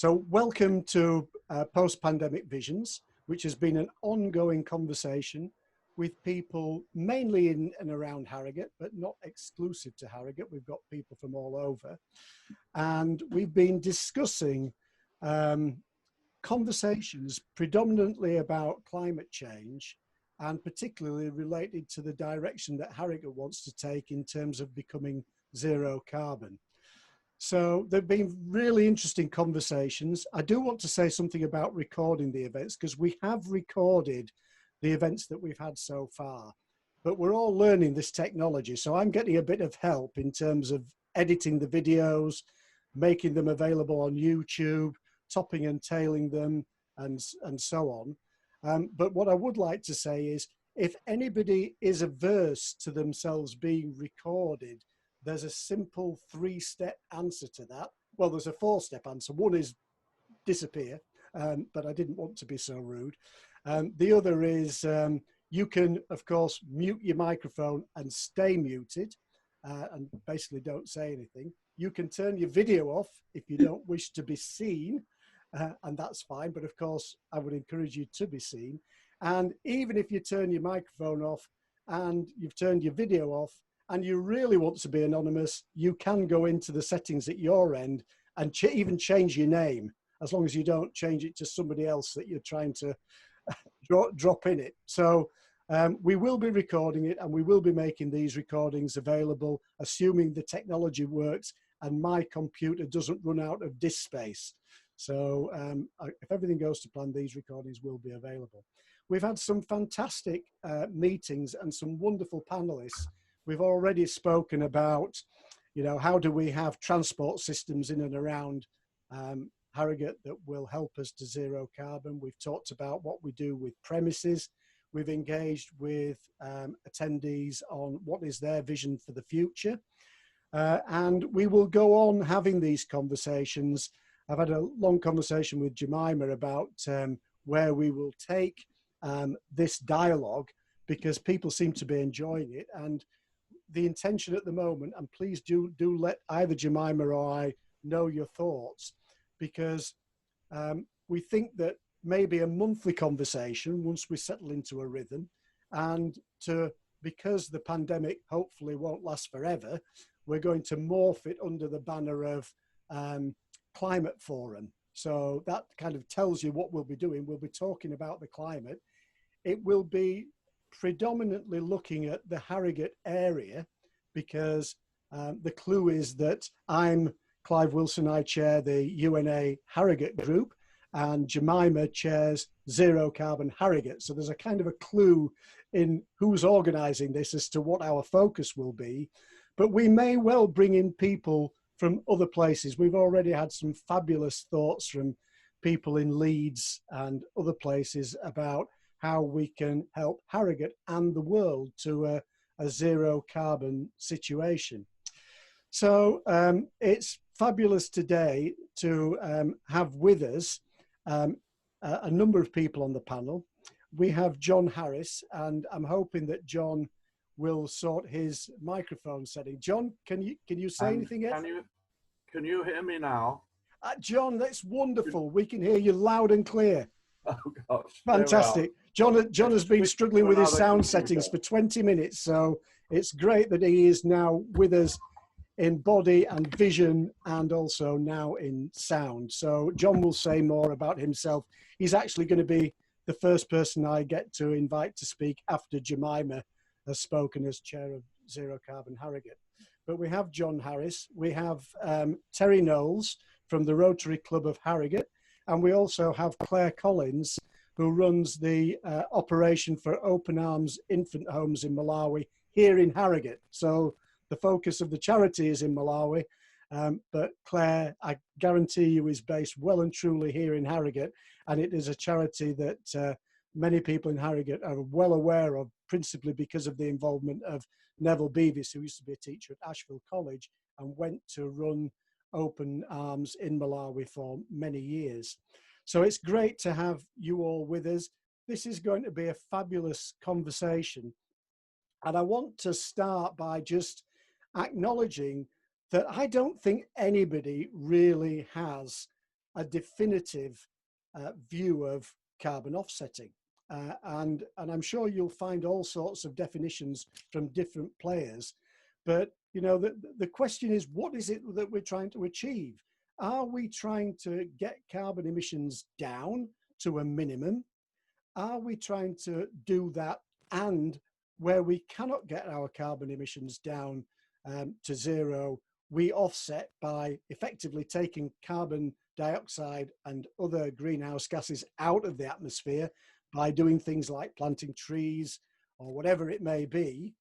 So welcome to Post-Pandemic Visions, which has been an ongoing conversation with people mainly in and around Harrogate, but not exclusive to Harrogate. We've got people from all over. And we've been discussing conversations predominantly about climate change and particularly related to the direction that Harrogate wants to take in terms of becoming zero carbon. So there've been really interesting conversations. I do want to say something about recording the events because we have recorded the events that we've had so far, but we're all learning this technology. So I'm getting a bit of help in terms of editing the videos, making them available on YouTube, topping and tailing them, and so on. But what I would like to say is, if anybody is averse to themselves being recorded, there's a simple 3-step answer to that. Well, there's a 4-step answer. One is disappear, but I didn't want to be so rude. The other is you can, of course, mute your microphone and stay muted and basically don't say anything. You can turn your video off if you don't wish to be seen, and that's fine. But of course, I would encourage you to be seen. And even if you turn your microphone off and you've turned your video off, and you really want to be anonymous, you can go into the settings at your end and even change your name, as long as you don't change it to somebody else that you're trying to drop in it. So we will be recording it, and we will be making these recordings available, assuming the technology works and my computer doesn't run out of disk space. So if everything goes to plan, these recordings will be available. We've had some fantastic meetings and some wonderful panelists. We've already spoken about, you know, how do we have transport systems in and around Harrogate that will help us to zero carbon. We've talked about what we do with premises. We've engaged with attendees on what is their vision for the future. And we will go on having these conversations. I've had a long conversation with Jemima about where we will take this dialogue, because people seem to be enjoying it. And the intention at the moment, and please do let either Jemima or I know your thoughts, because we think that maybe a monthly conversation once we settle into a rhythm, and because the pandemic hopefully won't last forever, we're going to morph it under the banner of Climate Forum. So that kind of tells you what we'll be doing. We'll be talking about the climate. It will be predominantly looking at the Harrogate area, because the clue is that I'm Clive Wilson. I chair the UNA Harrogate group, and Jemima chairs Zero Carbon Harrogate. So there's a kind of a clue in who's organising this as to what our focus will be. But we may well bring in people from other places. We've already had some fabulous thoughts from people in Leeds and other places about how we can help Harrogate and the world to a zero carbon situation. So it's fabulous today to have with us a number of people on the panel. We have John Harris, and I'm hoping that John will sort his microphone setting. John, can you say anything yet? Can you hear me now? John, that's wonderful. We can hear you loud and clear. Oh gosh. Fantastic. John has been struggling with his sound settings for 20 minutes, so it's great that he is now with us in body and vision, and also now in sound. So John will say more about himself. He's actually going to be the first person I get to invite to speak after Jemima has spoken as chair of Zero Carbon Harrogate. But we have John Harris, we have Terry Knowles from the Rotary Club of Harrogate, and we also have Clare Collins, who runs the operation for Open Arms Infant Homes in Malawi here in Harrogate. So the focus of the charity is in Malawi, but Clare, I guarantee you, is based well and truly here in Harrogate, and it is a charity that many people in Harrogate are well aware of, principally because of the involvement of Neville Beavis, who used to be a teacher at Ashfield College and went to run Open Arms in Malawi for many years. So it's great to have you all with us. This is going to be a fabulous conversation. And I want to start by just acknowledging that I don't think anybody really has a definitive view of carbon offsetting. And I'm sure you'll find all sorts of definitions from different players. But, you know, the question is, what is it that we're trying to achieve? Are we trying to get carbon emissions down to a minimum? Are we trying to do that, and where we cannot get our carbon emissions down to zero, we offset by effectively taking carbon dioxide and other greenhouse gases out of the atmosphere by doing things like planting trees or whatever it may be?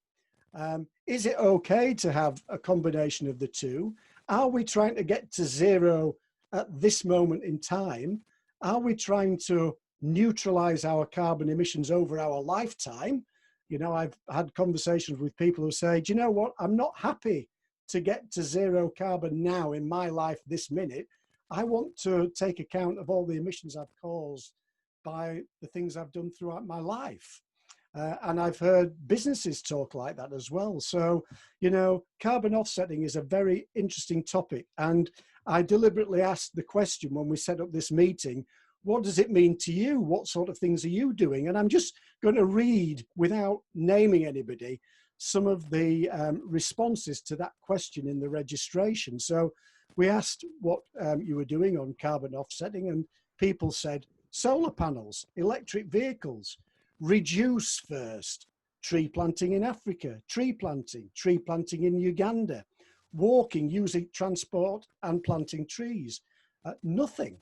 Is it okay to have a combination of the two? Are we trying to get to zero at this moment in time? Are we trying to neutralize our carbon emissions over our lifetime? You know, I've had conversations with people who say, do you know what? I'm not happy to get to zero carbon now in my life this minute. I want to take account of all the emissions I've caused by the things I've done throughout my life. And I've heard businesses talk like that as well. So, you know, carbon offsetting is a very interesting topic. And I deliberately asked the question when we set up this meeting, what does it mean to you? What sort of things are you doing? And I'm just going to read, without naming anybody, some of the responses to that question in the registration. So we asked what you were doing on carbon offsetting, and people said solar panels, electric vehicles, reduce first, tree planting in Africa, tree planting in Uganda, walking, using transport and planting trees. Nothing.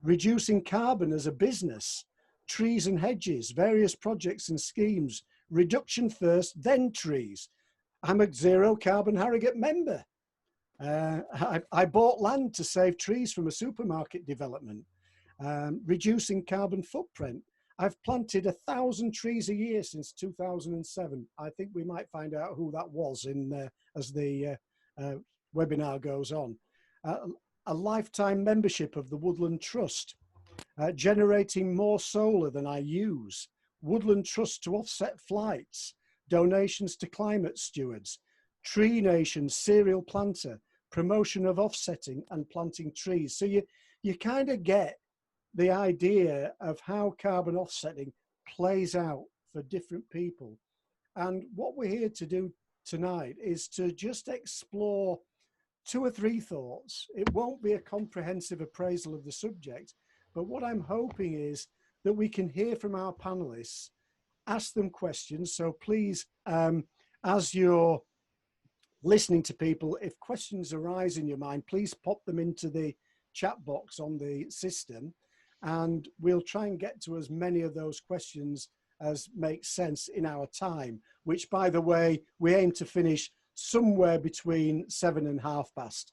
Reducing carbon as a business, trees and hedges, various projects and schemes, reduction first, then trees. I'm a Zero Carbon Harrogate member. I bought land to save trees from a supermarket development. Reducing carbon footprint. I've planted 1,000 trees a year since 2007. I think we might find out who that was as the webinar goes on. A lifetime membership of the Woodland Trust, generating more solar than I use, Woodland Trust to offset flights, donations to climate stewards, Tree Nation serial planter, promotion of offsetting and planting trees. So you kind of get the idea of how carbon offsetting plays out for different people. And what we're here to do tonight is to just explore 2 or 3 thoughts. It won't be a comprehensive appraisal of the subject, but what I'm hoping is that we can hear from our panelists, ask them questions. So please, as you're listening to people, if questions arise in your mind, please pop them into the chat box on the system, and we'll try and get to as many of those questions as makes sense in our time, which, by the way, we aim to finish somewhere between 7 and 7:30.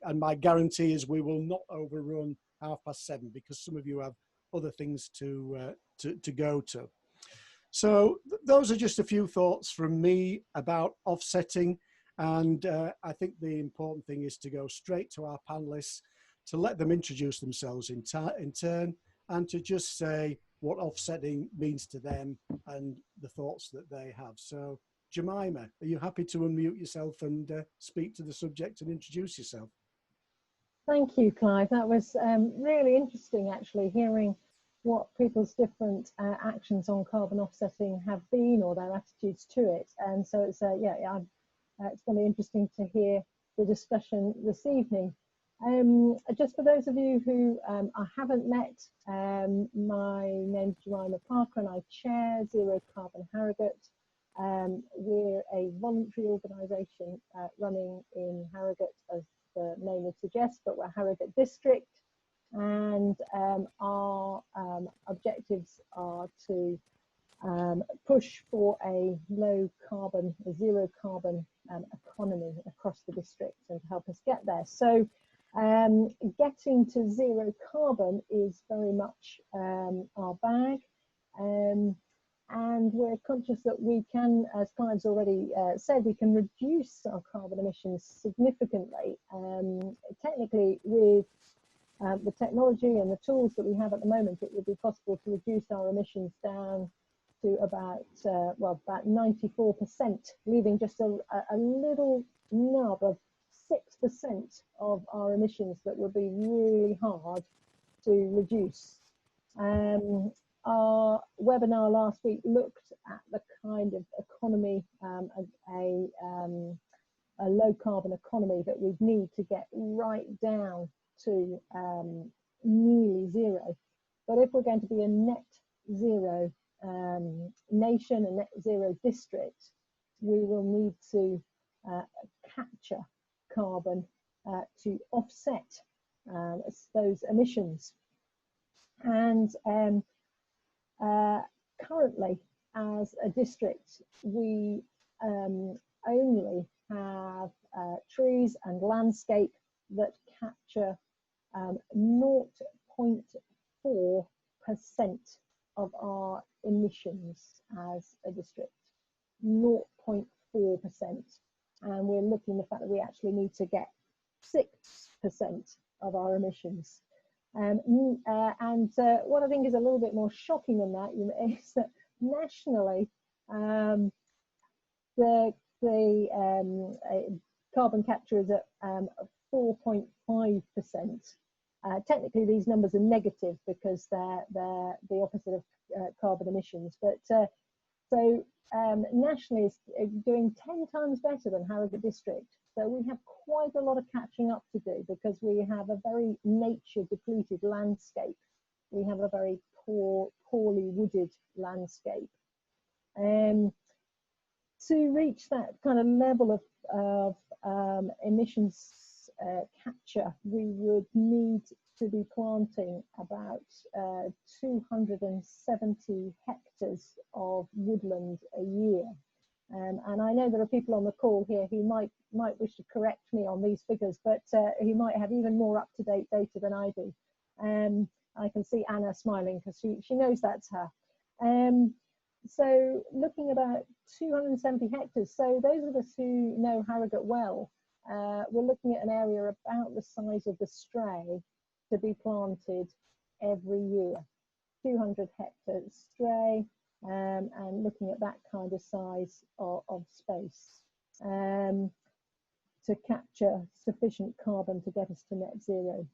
And my guarantee is we will not overrun 7:30 because some of you have other things to go to. So those are just a few thoughts from me about offsetting. And I think the important thing is to go straight to our panelists, to let them introduce themselves in turn, and to just say what offsetting means to them and the thoughts that they have. So Jemima, are you happy to unmute yourself and speak to the subject and introduce yourself? Thank you, Clive. That was really interesting, actually, hearing what people's different actions on carbon offsetting have been, or their attitudes to it. And so it's it's going to be interesting to hear the discussion this evening. Just for those of you who I haven't met, my name's Jemima Parker and I chair Zero Carbon Harrogate. We're a voluntary organisation running in Harrogate, as the name would suggest, but we're Harrogate District, and our objectives are to push for a low carbon, a zero carbon economy across the district and to help us get there. So getting to zero carbon is very much our bag. And we're conscious that we can, as Clive's already said, we can reduce our carbon emissions significantly. Technically, with the technology and the tools that we have at the moment, it would be possible to reduce our emissions down to about 94%, leaving just a little nub of 6% of our emissions that would be really hard to reduce. Our webinar last week looked at the kind of economy, a low carbon economy that we'd need to get right down to nearly zero. But if we're going to be a net zero nation, a net zero district, we will need to capture carbon to offset those emissions. And currently, as a district, we only have trees and landscape that capture 0.4% of our emissions as a district. 0.4%, and we're looking at the fact that we actually need to get 6% of our emissions. What I think is a little bit more shocking than that is that nationally, the carbon capture is at 4.5%. Technically, these numbers are negative because they're the opposite of carbon emissions. But so nationally, it's doing 10 times better than Harrogate District. So we have quite a lot of catching up to do because we have a very nature depleted landscape. We have a very poorly wooded landscape. To reach that kind of level of emissions capture, we would need to be planting about 270 hectares of woodland a year. And I know there are people on the call here who might wish to correct me on these figures, but who might have even more up-to-date data than I do. I can see Anna smiling because she knows that's her. So looking about 270 hectares. So those of us who know Harrogate well, we're looking at an area about the size of the Stray to be planted every year. 200 hectares Stray, and looking at that kind of size of space to capture sufficient carbon to get us to net zero.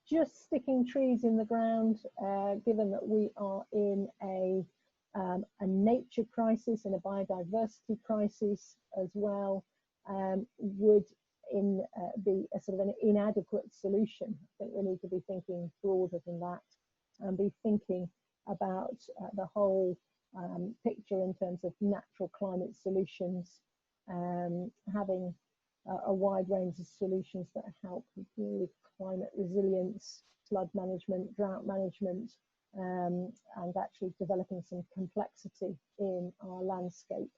Just sticking trees in the ground, given that we are in a nature crisis and a biodiversity crisis as well, would be a sort of an inadequate solution. I think we need to be thinking broader than that and be thinking about the whole picture in terms of natural climate solutions, having a wide range of solutions that help with climate resilience, flood management, drought management, and actually developing some complexity in our landscape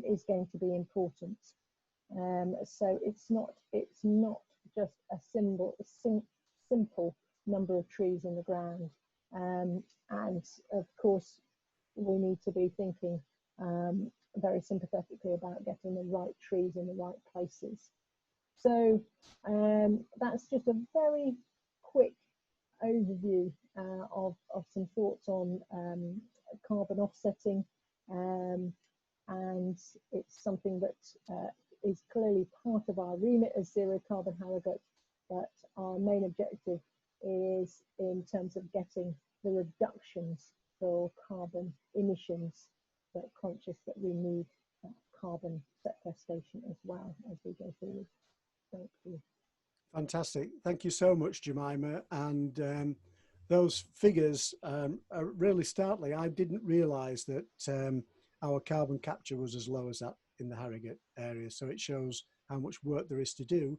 is going to be important. So it's not just a simple number of trees in the ground, and of course we need to be thinking very sympathetically about getting the right trees in the right places. So that's just a very quick overview of some thoughts on carbon offsetting, and it's something that is clearly part of our remit as Zero Carbon Harrogate, but our main objective is in terms of getting the reductions for carbon emissions, but conscious that we need carbon sequestration as well as we go forward. Thank you. Fantastic. Thank you so much, Jemima. And those figures are really startling. I didn't realise that our carbon capture was as low as that in the Harrogate area. So it shows how much work there is to do.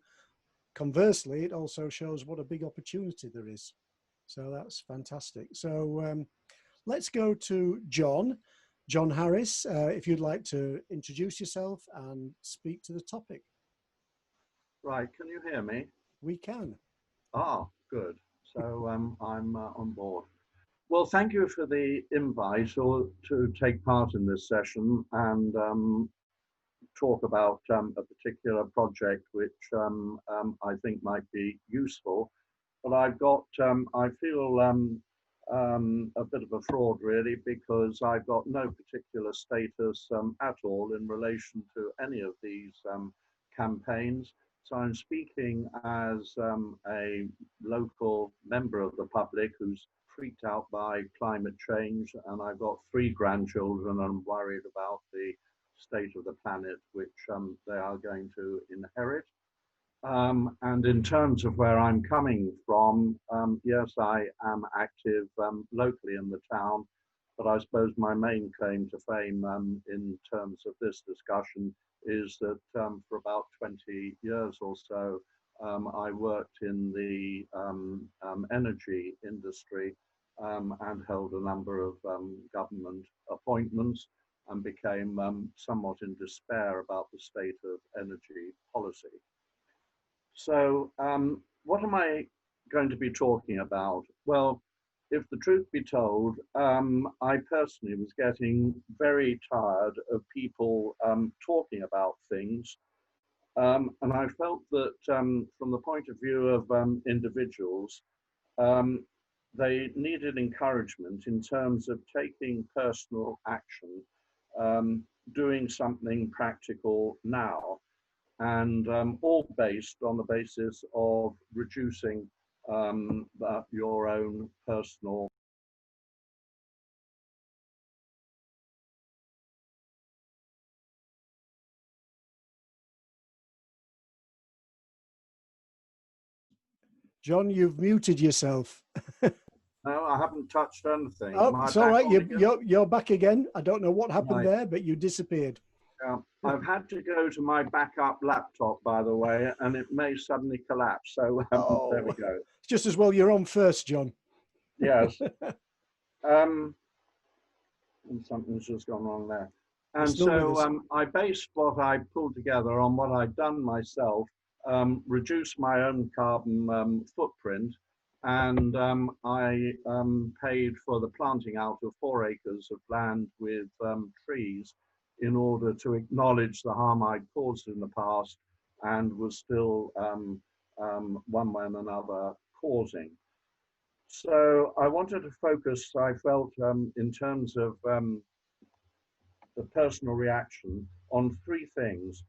Conversely, it also shows what a big opportunity there is. So that's fantastic. So let's go to John Harris, if you'd like to introduce yourself and speak to the topic. Right, can you hear me? We can. Ah, good. So I'm on board. Well, thank you for the invite to take part in this session and talk about a particular project which I think might be useful. But I've got, I feel a bit of a fraud really, because I've got no particular status at all in relation to any of these campaigns. So I'm speaking as a local member of the public who's freaked out by climate change, and I've got 3 grandchildren and I'm worried about the state of the planet which they are going to inherit. And in terms of where I'm coming from, yes, I am active locally in the town, but I suppose my main claim to fame in terms of this discussion is that for about 20 years or so, I worked in the energy industry and held a number of government appointments and became somewhat in despair about the state of energy policy. So what am I going to be talking about? Well, if the truth be told, I personally was getting very tired of people talking about things. And I felt that from the point of view of individuals, they needed encouragement in terms of taking personal action, doing something practical now, and all based on the basis of reducing your own personal. John, you've muted yourself. No, I haven't touched anything. Oh, it's all right. You're back again. I don't know what happened there, but you disappeared. I've had to go to my backup laptop, by the way, and it may suddenly collapse. So there we go. It's just as well you're on first, John. Yes. And something's just gone wrong there. And so I based what I pulled together on what I'd done myself, reduce my own carbon footprint, and I paid for the planting out of 4 acres of land with trees in order to acknowledge the harm I'd caused in the past and was still one way and another causing. So I wanted to focus, I felt, in terms of the personal reaction on 3 things.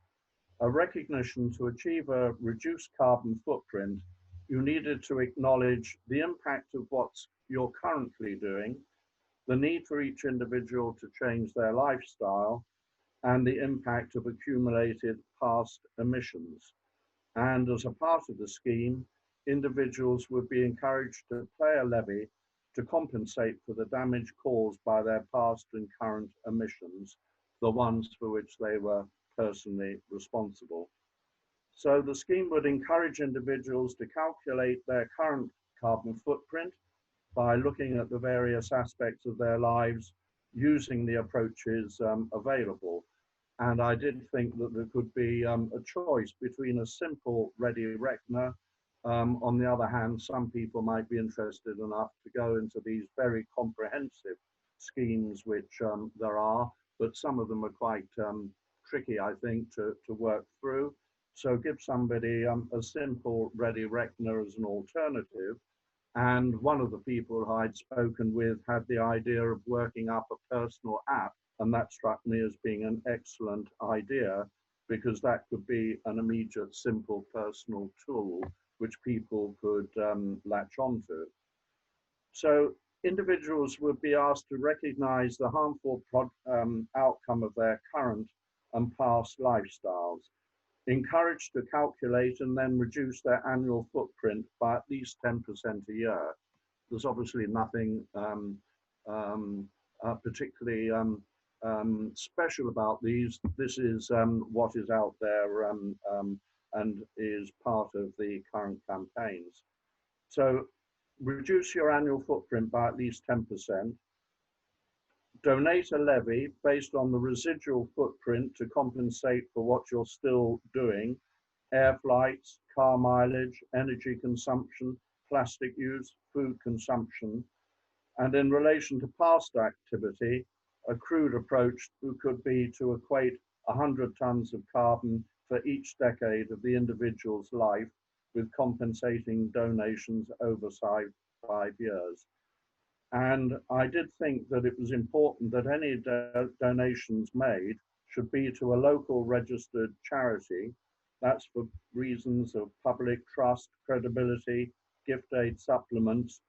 A recognition to achieve a reduced carbon footprint, you needed to acknowledge the impact of what you're currently doing, the need for each individual to change their lifestyle, and the impact of accumulated past emissions. And as a part of the scheme, individuals would be encouraged to pay a levy to compensate for the damage caused by their past and current emissions, the ones for which they were personally responsible. So the scheme would encourage individuals to calculate their current carbon footprint by looking at the various aspects of their lives using the approaches available. And I did think that there could be a choice between a simple ready reckoner. On the other hand, some people might be interested enough to go into these very comprehensive schemes, which there are, but some of them are quite tricky, I think, to work through. So give somebody a simple ready reckoner as an alternative. And one of the people I'd spoken with had the idea of working up a personal app. And that struck me as being an excellent idea, because that could be an immediate, simple personal tool which people could latch onto. So individuals would be asked to recognize the harmful outcome of their current and past lifestyles, encouraged to calculate and then reduce their annual footprint by at least 10% a year. There's obviously nothing particularly special about these. This is what is out there and is part of the current campaigns. So reduce your annual footprint by at least 10%. Donate a levy based on the residual footprint to compensate for what you're still doing: air flights, car mileage, energy consumption, plastic use, food consumption. And in relation to past activity, a crude approach could be to equate 100 tons of carbon for each decade of the individual's life, with compensating donations over 5 years. And I did think that it was important that any donations made should be to a local registered charity. That's for reasons of public trust, credibility, gift aid supplements,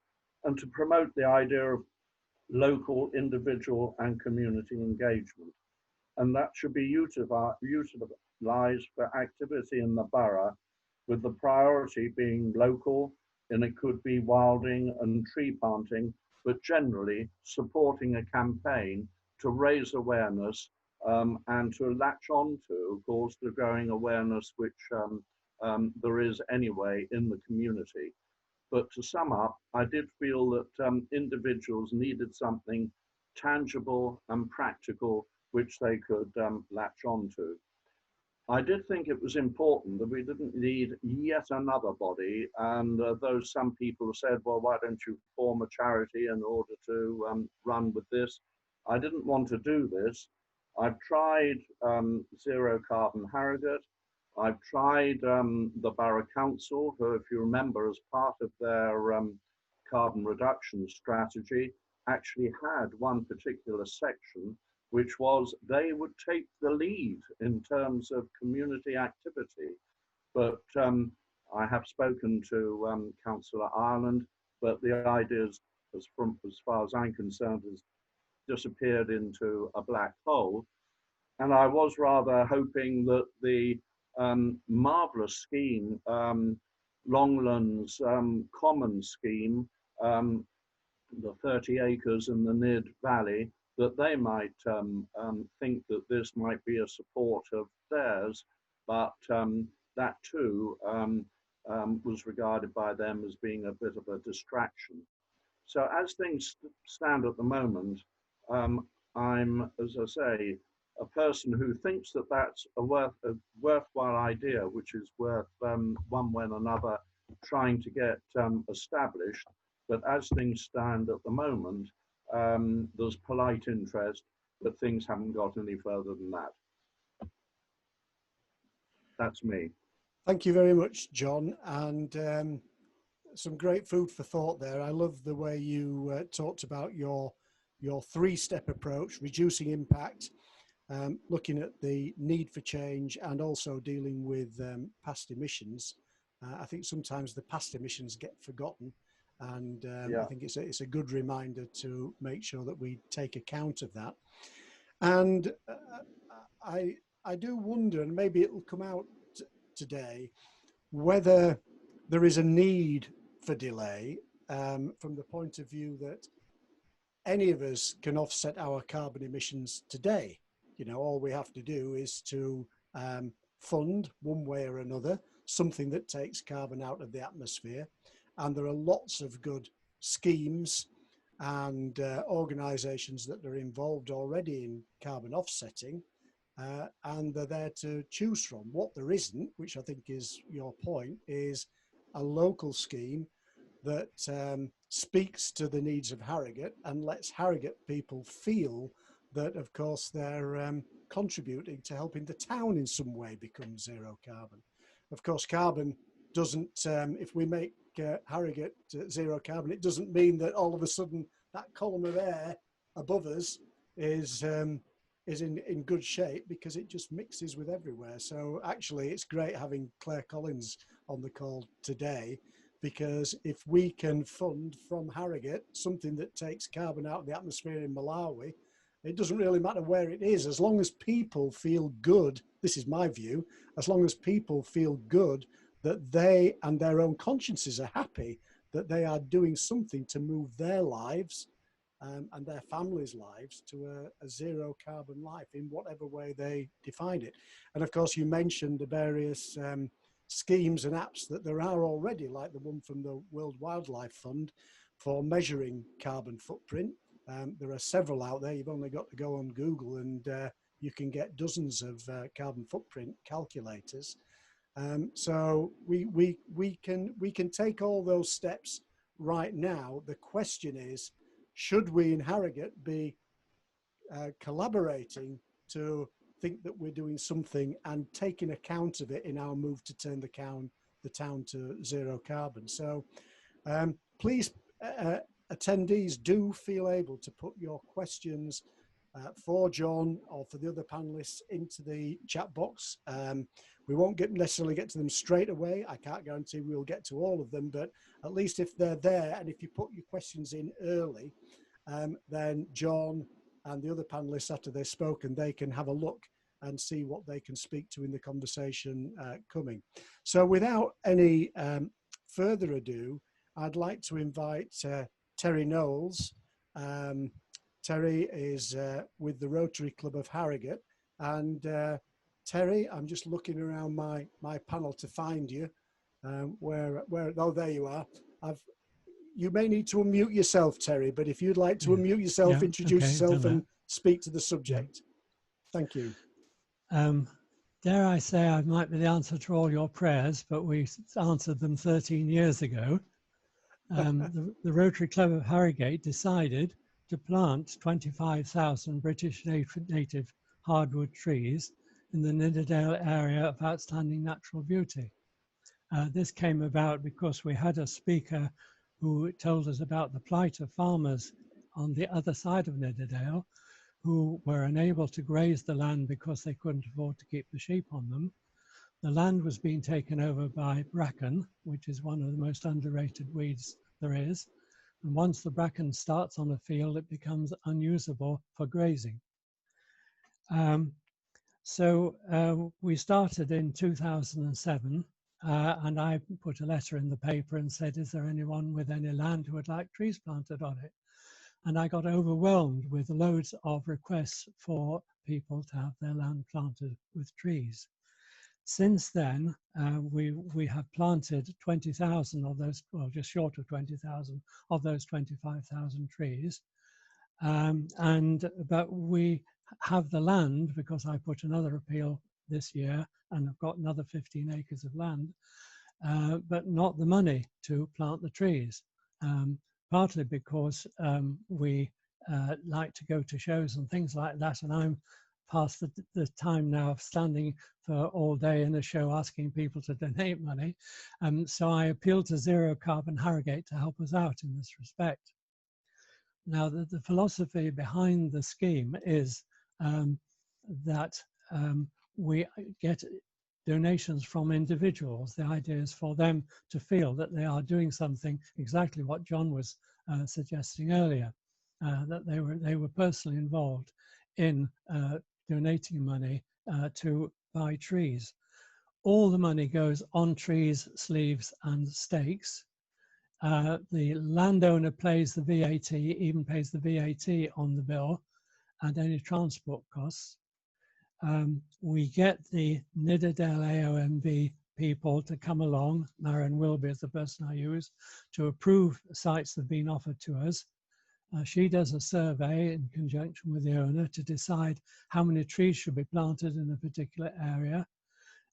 and to promote the idea of local, individual, and community engagement. And that should be utilised for activity in the borough, with the priority being local, and it could be wilding and tree planting, but generally supporting a campaign to raise awareness and to latch on to, of course, the growing awareness which there is anyway in the community. But to sum up, I did feel that individuals needed something tangible and practical which they could latch onto. I did think it was important that we didn't need yet another body, and though some people said, well, why don't you form a charity in order to run with this? I didn't want to do this. I've tried Zero Carbon Harrogate. I've tried the Borough Council, who, if you remember, as part of their carbon reduction strategy, actually had one particular section which was they would take the lead in terms of community activity. But I have spoken to Councillor Ireland, but the ideas, as far as I'm concerned, has disappeared into a black hole. And I was rather hoping that the marvellous scheme, Longlands Common scheme, the 30 acres in the Nid Valley, that they might think that this might be a support of theirs, but that too was regarded by them as being a bit of a distraction. So as things stand at the moment, I'm, as I say, a person who thinks that that's a worthwhile idea, which is worth one way or another trying to get established. But as things stand at the moment, there's polite interest, but things haven't got any further than that. That's me. Thank you very much, John, and some great food for thought there. I love the way you talked about your three-step approach: reducing impact, looking at the need for change, and also dealing with past emissions. I think sometimes the past emissions get forgotten, and I think it's a good reminder to make sure that we take account of that. And I do wonder, and maybe it'll come out today, whether there is a need for delay from the point of view that any of us can offset our carbon emissions today. You know, all we have to do is to fund one way or another something that takes carbon out of the atmosphere. And there are lots of good schemes and organisations that are involved already in carbon offsetting, and they're there to choose from. What there isn't, which I think is your point, is a local scheme that speaks to the needs of Harrogate and lets Harrogate people feel that, of course, they're contributing to helping the town in some way become zero carbon. Of course, carbon doesn't, if we make Harrogate zero carbon, it doesn't mean that all of a sudden that column of air above us is in good shape, because it just mixes with everywhere. So actually, it's great having Clare Collins on the call today, because if we can fund from Harrogate something that takes carbon out of the atmosphere in Malawi, it doesn't really matter where it is, as long as people feel good. This is my view. As long as people feel good that they and their own consciences are happy that they are doing something to move their lives and their families' lives to a zero carbon life in whatever way they define it. And of course, you mentioned the various schemes and apps that there are already, like the one from the World Wildlife Fund for measuring carbon footprint. There are several out there. You've only got to go on Google and you can get dozens of carbon footprint calculators. So we can take all those steps right now. The question is, should we in Harrogate be collaborating to think that we're doing something and taking account of it in our move to turn the town to zero carbon? So please, attendees, do feel able to put your questions for John or for the other panelists into the chat box. We won't necessarily get to them straight away. I can't guarantee we'll get to all of them, but at least if they're there and if you put your questions in early, then John and the other panelists, after they've spoken, they can have a look and see what they can speak to in the conversation coming. So without any further ado, I'd like to invite Terry Knowles. Terry is with the Rotary Club of Harrogate, and Terry, I'm just looking around my panel to find you. Oh, there you are. You may need to unmute yourself, Terry, but if you'd like to unmute yourself, introduce yourself and speak to the subject. Thank you. Dare I say I might be the answer to all your prayers, but we answered them 13 years ago. The Rotary Club of Harrogate decided to plant 25,000 British native hardwood trees in the Nidderdale area of outstanding natural beauty. This came about because we had a speaker who told us about the plight of farmers on the other side of Nidderdale, who were unable to graze the land because they couldn't afford to keep the sheep on them. The land was being taken over by bracken, which is one of the most underrated weeds there is. And once the bracken starts on a field, it becomes unusable for grazing. So we started in 2007, and I put a letter in the paper and said, is there anyone with any land who would like trees planted on it? And I got overwhelmed with loads of requests for people to have their land planted with trees. Since then, we have planted 20,000 of those, well, just short of 20,000 of those 25,000 trees. But we have the land, because I put another appeal this year and I've got another 15 acres of land, but not the money to plant the trees. Partly because we like to go to shows and things like that, and I'm past the time now of standing for all day in a show asking people to donate money. So I appealed to Zero Carbon Harrogate to help us out in this respect. Now, the philosophy behind the scheme is that we get donations from individuals. The idea is for them to feel that they are doing something, exactly what John was suggesting earlier, that they were personally involved in donating money to buy trees. All the money goes on trees, sleeves and stakes. The landowner pays the VAT, even pays the VAT on the bill and any transport costs. We get the Nidderdale AOMB people to come along, Marion Wilby is the person I use, to approve sites that have been offered to us. She does a survey in conjunction with the owner to decide how many trees should be planted in a particular area,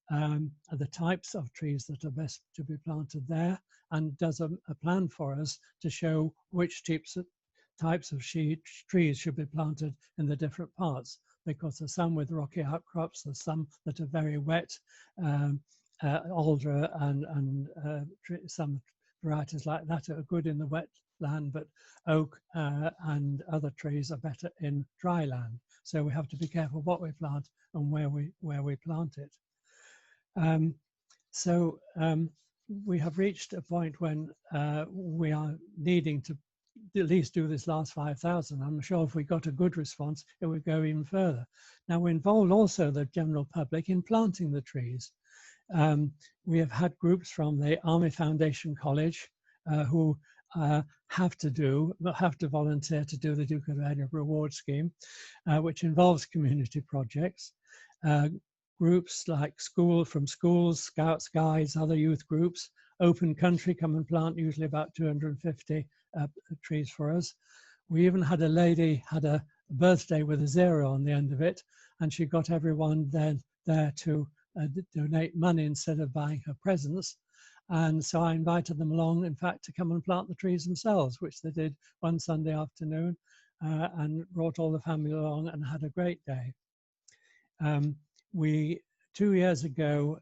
the types of trees that are best to be planted there, and does a plan for us to show which types of trees should be planted in the different parts, because there's some with rocky outcrops, there's some that are very wet, alder and some varieties like that are good in the wet land, but oak and other trees are better in dry land. So we have to be careful what we plant and where we plant it. We have reached a point when we are needing to at least do this last 5,000. I'm sure if we got a good response, it would go even further. Now, we involved also the general public in planting the trees. We have had groups from the Army Foundation College who have to volunteer to do the Duke of Edinburgh Award Scheme, which involves community projects. Groups like from schools, Scouts, Guides, other youth groups, Open Country come and plant usually about 250 trees for us. We even had a lady had a birthday with a zero on the end of it, and she got everyone there to donate money instead of buying her presents. And so I invited them along, in fact, to come and plant the trees themselves, which they did one Sunday afternoon, and brought all the family along and had a great day. We 2 years ago,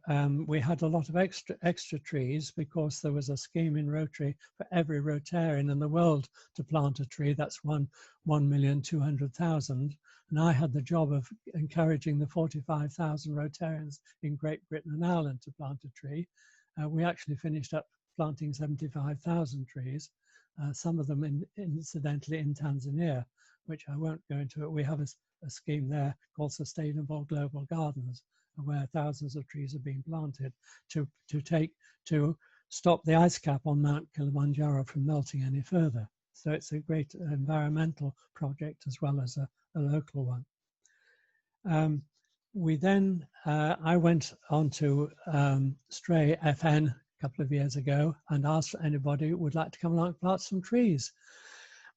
we had a lot of extra trees because there was a scheme in Rotary for every Rotarian in the world to plant a tree. That's 1,200,000. And I had the job of encouraging the 45,000 Rotarians in Great Britain and Ireland to plant a tree. We actually finished up planting 75,000 trees, some of them incidentally in Tanzania, which I won't go into. We have a scheme there called Sustainable Global Gardens, where thousands of trees are being planted to stop the ice cap on Mount Kilimanjaro from melting any further. So it's a great environmental project as well as a local one. I went on to Stray FN a couple of years ago and asked if anybody would like to come along and plant some trees.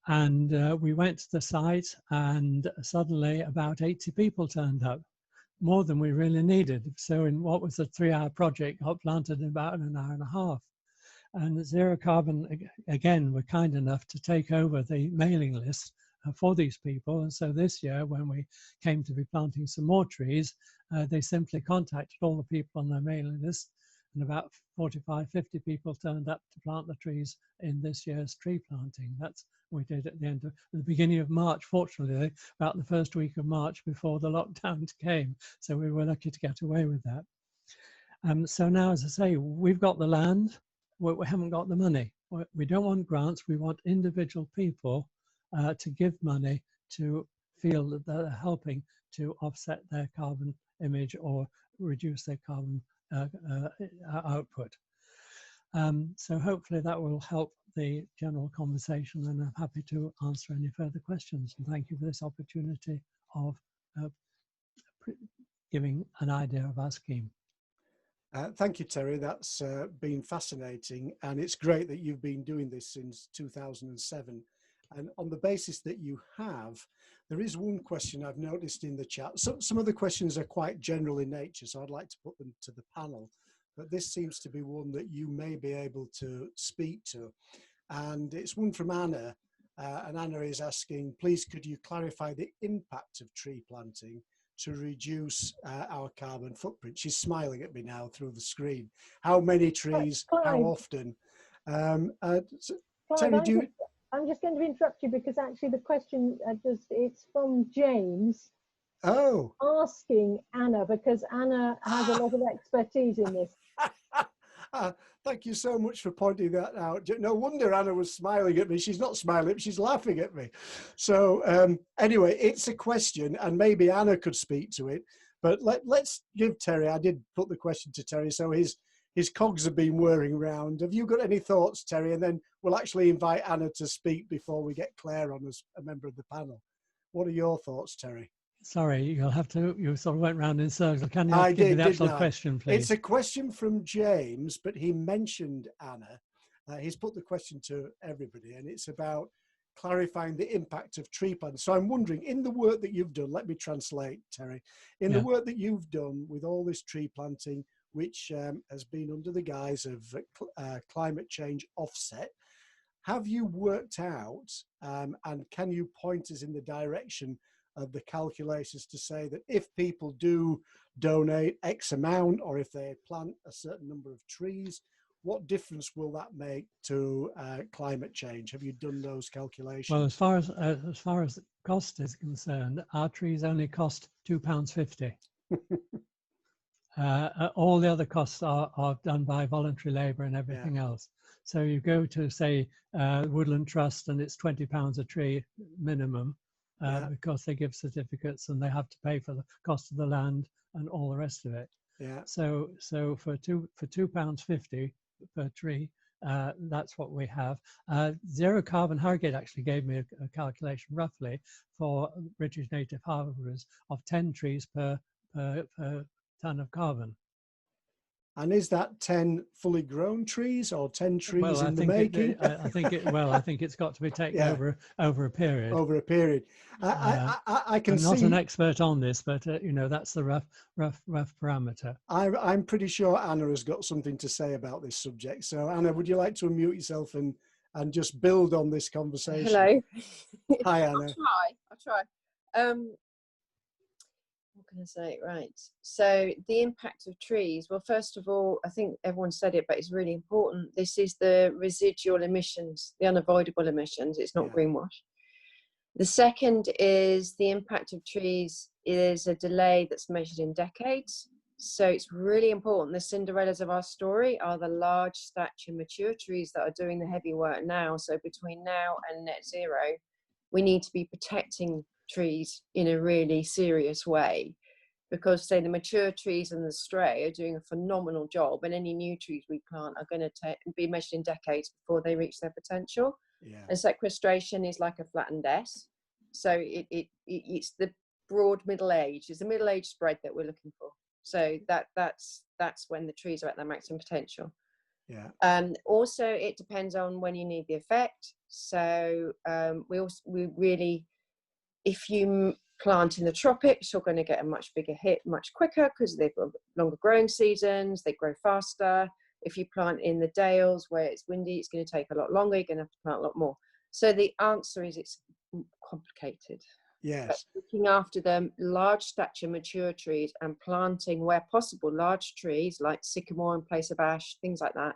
And we went to the site, and suddenly about 80 people turned up, more than we really needed. So in what was a 3-hour project, got planted in about an hour and a half. And Zero Carbon, again, were kind enough to take over the mailing list for these people. And so this year, when we came to be planting some more trees, they simply contacted all the people on their mailing list, and about 45, 50 people turned up to plant the trees in this year's tree planting. That's what we did at the beginning of March, fortunately, about the first week of March before the lockdown came. So we were lucky to get away with that. So now, as I say, we've got the land, we haven't got the money. We don't want grants, we want individual people to give money to feel that they're helping to offset their carbon image or reduce their carbon output. So hopefully that will help the general conversation, and I'm happy to answer any further questions. And thank you for this opportunity of giving an idea of our scheme. Thank you, Terry. That's been fascinating, and it's great that you've been doing this since 2007. And on the basis that you have, there is one question I've noticed in the chat. Some of the questions are quite general in nature, so I'd like to put them to the panel. But this seems to be one that you may be able to speak to. And it's one from Anna. And Anna is asking, please, could you clarify the impact of tree planting to reduce our carbon footprint? She's smiling at me now through the screen. How many trees, how often? Terry, do you... I'm just going to interrupt you because actually the question it's from James. Oh. Asking Anna, because Anna has a lot of expertise in this. Thank you so much for pointing that out. No wonder Anna was smiling at me. She's not smiling, she's laughing at me. So anyway, it's a question, and maybe Anna could speak to it. But let's give Terry, I did put the question to Terry, so his cogs have been whirring round. Have you got any thoughts, Terry? And then we'll actually invite Anna to speak before we get Clare on as a member of the panel. What are your thoughts, Terry? Sorry, you sort of went round in circles. Can you give me the actual question, please? It's a question from James, but he mentioned Anna. He's put the question to everybody, and it's about clarifying the impact of tree planting. So I'm wondering, in the work that you've done, let me translate, Terry, in the work that you've done with all this tree planting, which has been under the guise of climate change offset, have you worked out, and can you point us in the direction of the calculations to say that if people do donate X amount, or if they plant a certain number of trees, what difference will that make to climate change? Have you done those calculations? Well, as far as cost is concerned, our trees only cost £2.50. All the other costs are done by voluntary labour and everything else. So you go to, say, Woodland Trust, and it's £20 a tree minimum, because they give certificates and they have to pay for the cost of the land and all the rest of it. Yeah. So for £2.50 per tree, that's what we have. Zero Carbon Harrogate actually gave me a calculation roughly for British native harbourers of 10 trees per ton of carbon. And is that 10 fully grown trees or 10 trees in the making? I think it's got to be taken over a period. Over a period. I can I'm see. not an expert on this, but that's the rough parameter. I'm pretty sure Anna has got something to say about this subject. So Anna, would you like to unmute yourself and just build on this conversation? Hello. Hi, Anna. I'll try. can I say? Right. So the impact of trees. Well, first of all, I think everyone said it, but it's really important. This is the residual emissions, the unavoidable emissions. It's not greenwash. The second is the impact of trees is a delay that's measured in decades. So it's really important. The Cinderellas of our story are the large stature mature trees that are doing the heavy work now. So between now and net zero, we need to be protecting trees in a really serious way, because say the mature trees and the stray are doing a phenomenal job, and any new trees we plant are going to be measured in decades before they reach their potential. And sequestration is like a flattened S. So it's the broad middle age. It's the middle age spread that we're looking for. So that's when the trees are at their maximum potential. Also, it depends on when you need the effect. So we really, if you plant in the tropics, you're going to get a much bigger hit much quicker because they've got longer growing seasons, they grow faster. If you plant in the dales where it's windy, it's going to take a lot longer, you're going to have to plant a lot more. So the answer is it's complicated. But looking after them, large stature mature trees, and planting where possible large trees like sycamore in place of ash, things like that,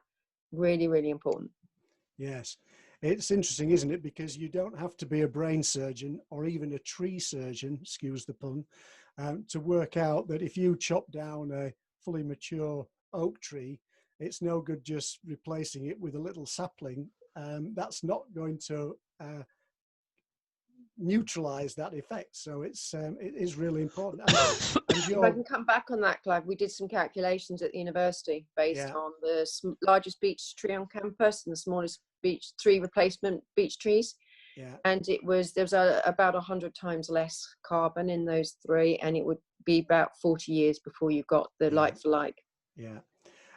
really, really important. Yes. It's interesting, isn't it? Because you don't have to be a brain surgeon or even a tree surgeon, excuse the pun, to work out that if you chop down a fully mature oak tree, it's no good just replacing it with a little sapling. That's not going to neutralize that effect. So it is really important. And if I can come back on that, Clive, we did some calculations at the university based on the largest beech tree on campus and the smallest three replacement beech trees. And there was about 100 times less carbon in those three, and it would be about 40 years before you got the like for like.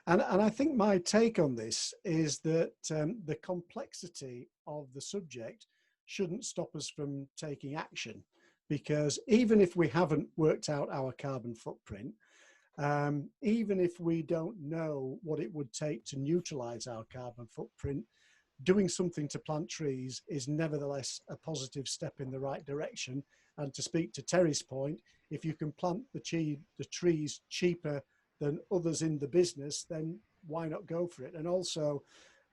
And I think my take on this is that the complexity of the subject shouldn't stop us from taking action, because even if we haven't worked out our carbon footprint, even if we don't know what it would take to neutralize our carbon footprint, doing something to plant trees is nevertheless a positive step in the right direction. And to speak to Terry's point, if you can plant the trees cheaper than others in the business, then why not go for it? And also,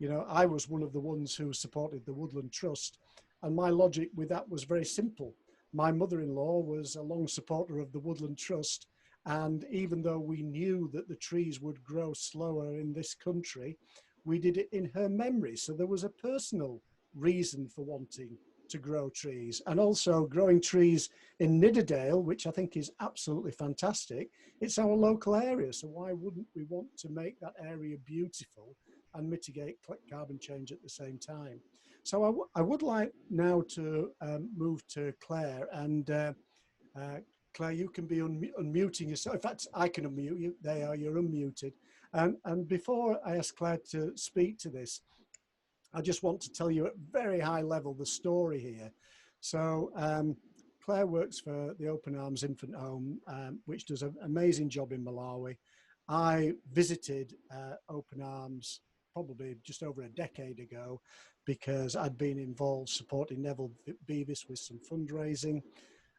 you know, I was one of the ones who supported the Woodland Trust, and my logic with that was very simple. My mother-in-law was a long supporter of the Woodland Trust, and even though we knew that the trees would grow slower in this country, we did it in her memory. So there was a personal reason for wanting to grow trees, and also growing trees in Nidderdale, which I think is absolutely fantastic. It's our local area, so why wouldn't we want to make that area beautiful and mitigate carbon change at the same time? So I would like now to move to Clare, and Clare, you can be unmuting yourself. In fact, I can unmute you. You're unmuted. And before I ask Clare to speak to this, I just want to tell you at very high level the story here. So Clare works for the Open Arms Infant Home, which does an amazing job in Malawi. I visited Open Arms probably just over a decade ago because I'd been involved supporting Neville Beavis with some fundraising.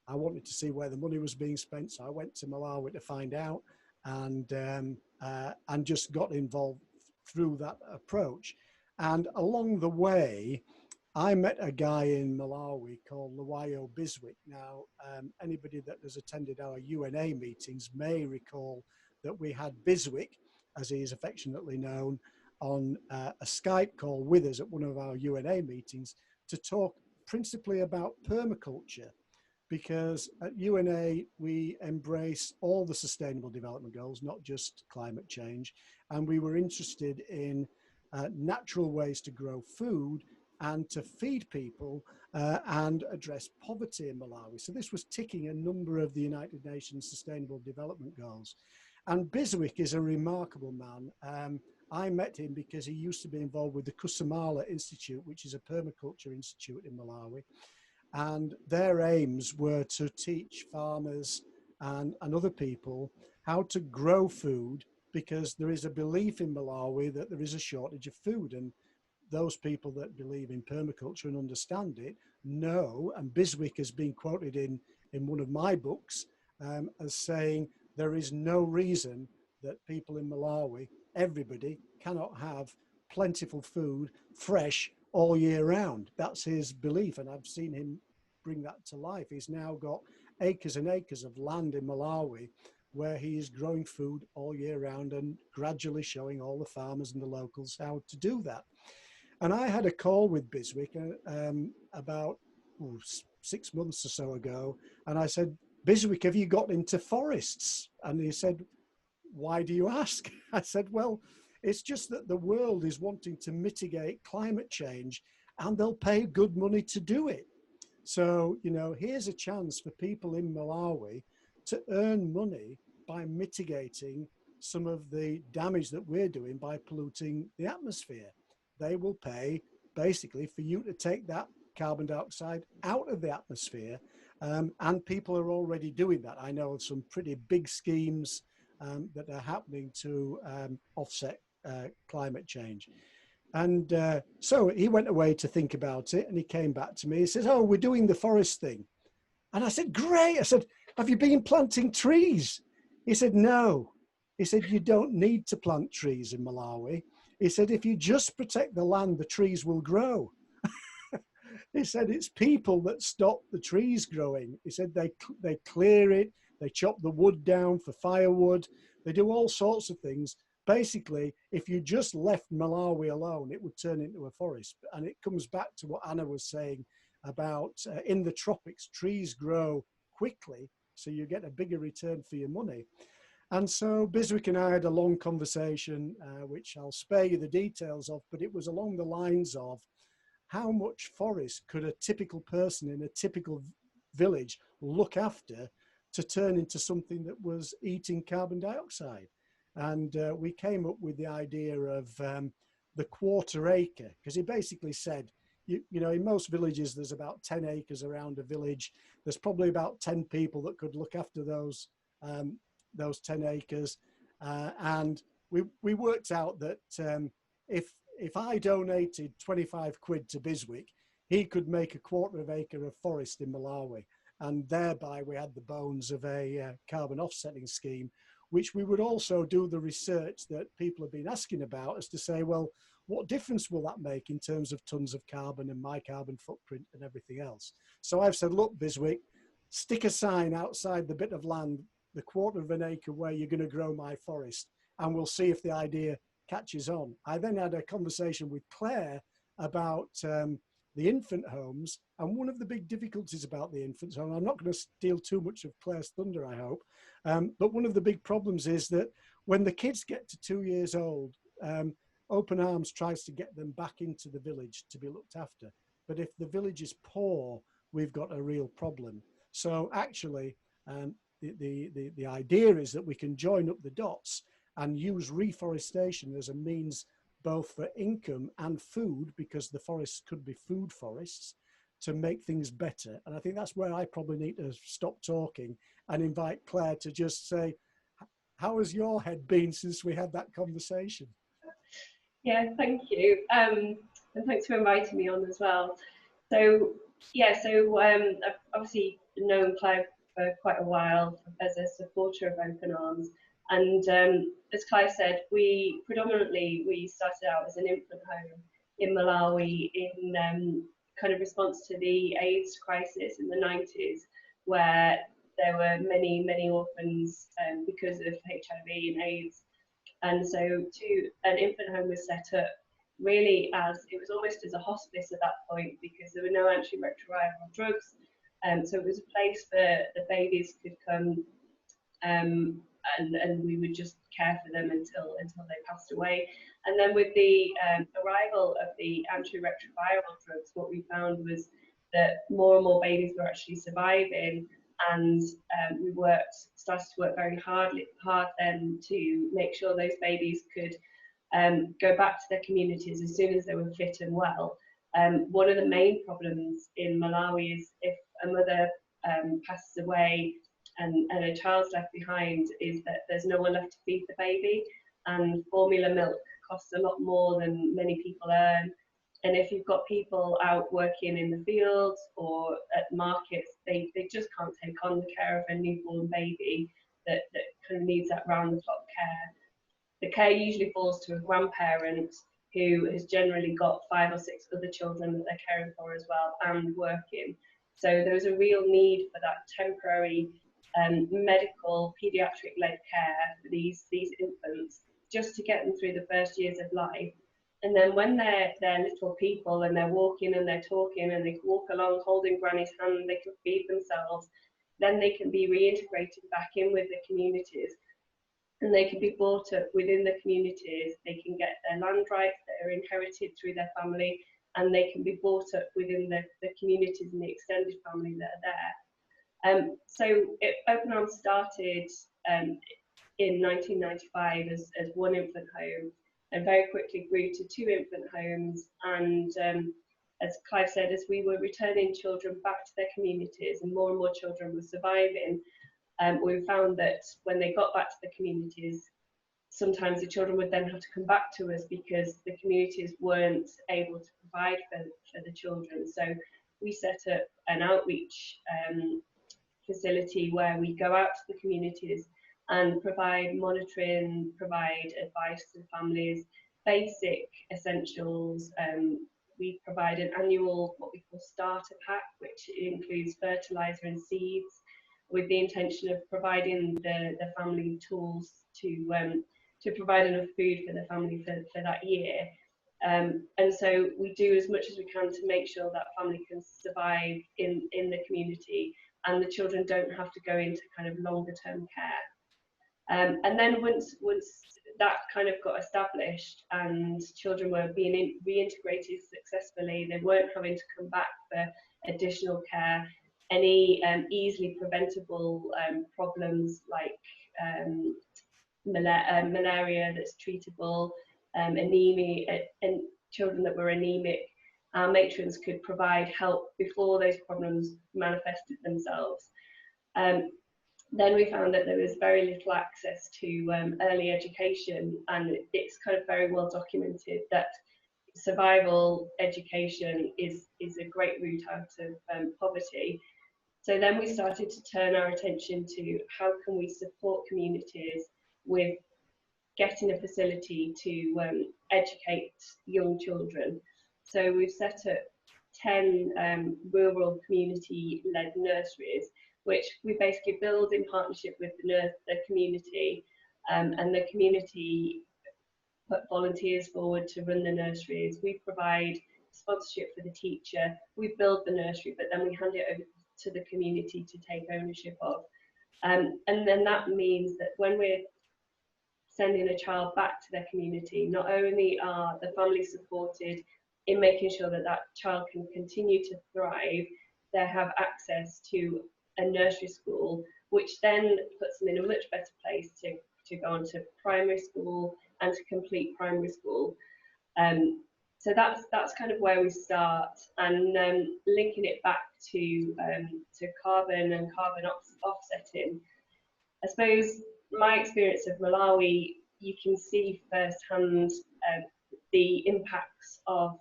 I wanted to see where the money was being spent, so I went to Malawi to find out, and just got involved through that approach. And along the way, I met a guy in Malawi called Lawayo Biswick. Now, anybody that has attended our UNA meetings may recall that we had Biswick, as he is affectionately known, on a Skype call with us at one of our UNA meetings to talk principally about permaculture, because at UNA we embrace all the sustainable development goals, not just climate change, and we were interested in natural ways to grow food and to feed people and address poverty in Malawi. So this was ticking a number of the United Nations Sustainable Development Goals. And Biswick is a remarkable man. I met him because he used to be involved with the Kusamala Institute, which is a permaculture institute in Malawi. And their aims were to teach farmers and other people how to grow food, because there is a belief in Malawi that there is a shortage of food. And those people that believe in permaculture and understand it know, and Biswick has been quoted in one of my books, as saying there is no reason that people in Malawi, everybody, cannot have plentiful food, fresh, all year round. That's his belief, and I've seen him bring that to life. He's now got acres and acres of land in Malawi where he is growing food all year round and gradually showing all the farmers and the locals how to do that. And I had a call with Biswick about 6 months or so ago, and I said, Biswick, have you got into forests? And he said, why do you ask? I said, well, it's just that the world is wanting to mitigate climate change and they'll pay good money to do it. So, you know, here's a chance for people in Malawi to earn money by mitigating some of the damage that we're doing by polluting the atmosphere. They will pay basically for you to take that carbon dioxide out of the atmosphere. And people are already doing that. I know of some pretty big schemes that are happening to offset climate change. And so he went away to think about it, and he came back to me. He says, oh, we're doing the forest thing. And I said, great. I said, have you been planting trees? He said, no. He said, you don't need to plant trees in Malawi. He said, if you just protect the land, the trees will grow. He said, it's people that stop the trees growing. He said, they clear it, they chop the wood down for firewood, they do all sorts of things. Basically, if you just left Malawi alone, it would turn into a forest. And it comes back to what Anna was saying about in the tropics, trees grow quickly, so you get a bigger return for your money. And so Biswick and I had a long conversation, which I'll spare you the details of, but it was along the lines of how much forest could a typical person in a typical village look after to turn into something that was eating carbon dioxide. And we came up with the idea of the quarter acre, because he basically said, you know, in most villages, there's about 10 acres around a village. There's probably about 10 people that could look after those 10 acres. And we worked out that if I donated 25 quid to Biswick, he could make a quarter of acre of forest in Malawi. And thereby we had the bones of a carbon offsetting scheme, which we would also do the research that people have been asking about, as to say, well, what difference will that make in terms of tons of carbon and my carbon footprint and everything else? So I've said, look, Biswick, stick a sign outside the bit of land, the quarter of an acre where you're going to grow my forest, and we'll see if the idea catches on. I then had a conversation with Clare about the infant homes, and one of the big difficulties about the infant home, I'm not going to steal too much of Clare's thunder, I hope, but one of the big problems is that when the kids get to 2 years old, Open Arms tries to get them back into the village to be looked after. But if the village is poor, we've got a real problem. So actually, the idea is that we can join up the dots and use reforestation as a means both for income and food, because the forests could be food forests, to make things better. And I think that's where I probably need to stop talking and invite Clare to just say, how has your head been since we had that conversation? Yeah, thank you. And thanks for inviting me on as well. So, yeah, I've obviously known Clive for quite a while as a supporter of Open Arms. And as Clive said, we started out as an infant home in Malawi in kind of response to the AIDS crisis in the 90s, where there were many orphans because of HIV and AIDS. And so an infant home was set up really as, it was almost as a hospice at that point, because there were no antiretroviral drugs. So it was a place where the babies could come and we would just care for them until they passed away. And then with the arrival of the antiretroviral drugs, what we found was that more and more babies were actually surviving, and we started to work very hard then to make sure those babies could go back to their communities as soon as they were fit and well. One of the main problems in Malawi is if a mother passes away and a child's left behind, is that there's no one left to feed the baby, and formula milk costs a lot more than many people earn. And if you've got people out working in the fields or at markets, they just can't take on the care of a newborn baby that kind of needs that round-the-clock care. The care usually falls to a grandparent who has generally got 5 or 6 other children that they're caring for as well and working. So there's a real need for that temporary medical paediatric-led care for these infants, just to get them through the first years of life. And then when they're little people and they're walking and they're talking and they can walk along holding granny's hand, they can feed themselves, then they can be reintegrated back in with the communities. And they can be brought up within the communities. They can get their land rights that are inherited through their family, and they can be brought up within the communities and the extended family that are there. So Open Arms started in 1995 as one infant home, and very quickly grew to 2 infant homes. And as Clive said, as we were returning children back to their communities and more children were surviving, we found that when they got back to the communities, sometimes the children would then have to come back to us because the communities weren't able to provide for the children. So we set up an outreach facility where we go out to the communities and provide monitoring, provide advice to families, basic essentials. We provide an annual, what we call starter pack, which includes fertilizer and seeds, with the intention of providing the family tools to provide enough food for the family for that year. And so we do as much as we can to make sure that family can survive in the community, and the children don't have to go into kind of longer term care. And then once that kind of got established and children were being reintegrated successfully, they weren't having to come back for additional care. Any easily preventable problems like malaria that's treatable, anemia, and children that were anemic, our matrons could provide help before those problems manifested themselves. Then we found that there was very little access to early education, and it's kind of very well documented that survival education is a great route out of poverty. So then we started to turn our attention to how can we support communities with getting a facility to educate young children. So we've set up 10 rural community-led nurseries, which we basically build in partnership with the community, and the community put volunteers forward to run the nurseries. We provide sponsorship for the teacher, we build the nursery, but then we hand it over to the community to take ownership of. And then that means that when we're sending a child back to their community, not only are the families supported in making sure that that child can continue to thrive, they have access to a nursery school, which then puts them in a much better place to go on to primary school and to complete primary school. So that's kind of where we start, and linking it back to carbon and carbon offsetting. I suppose my experience of Malawi, you can see firsthand the impacts of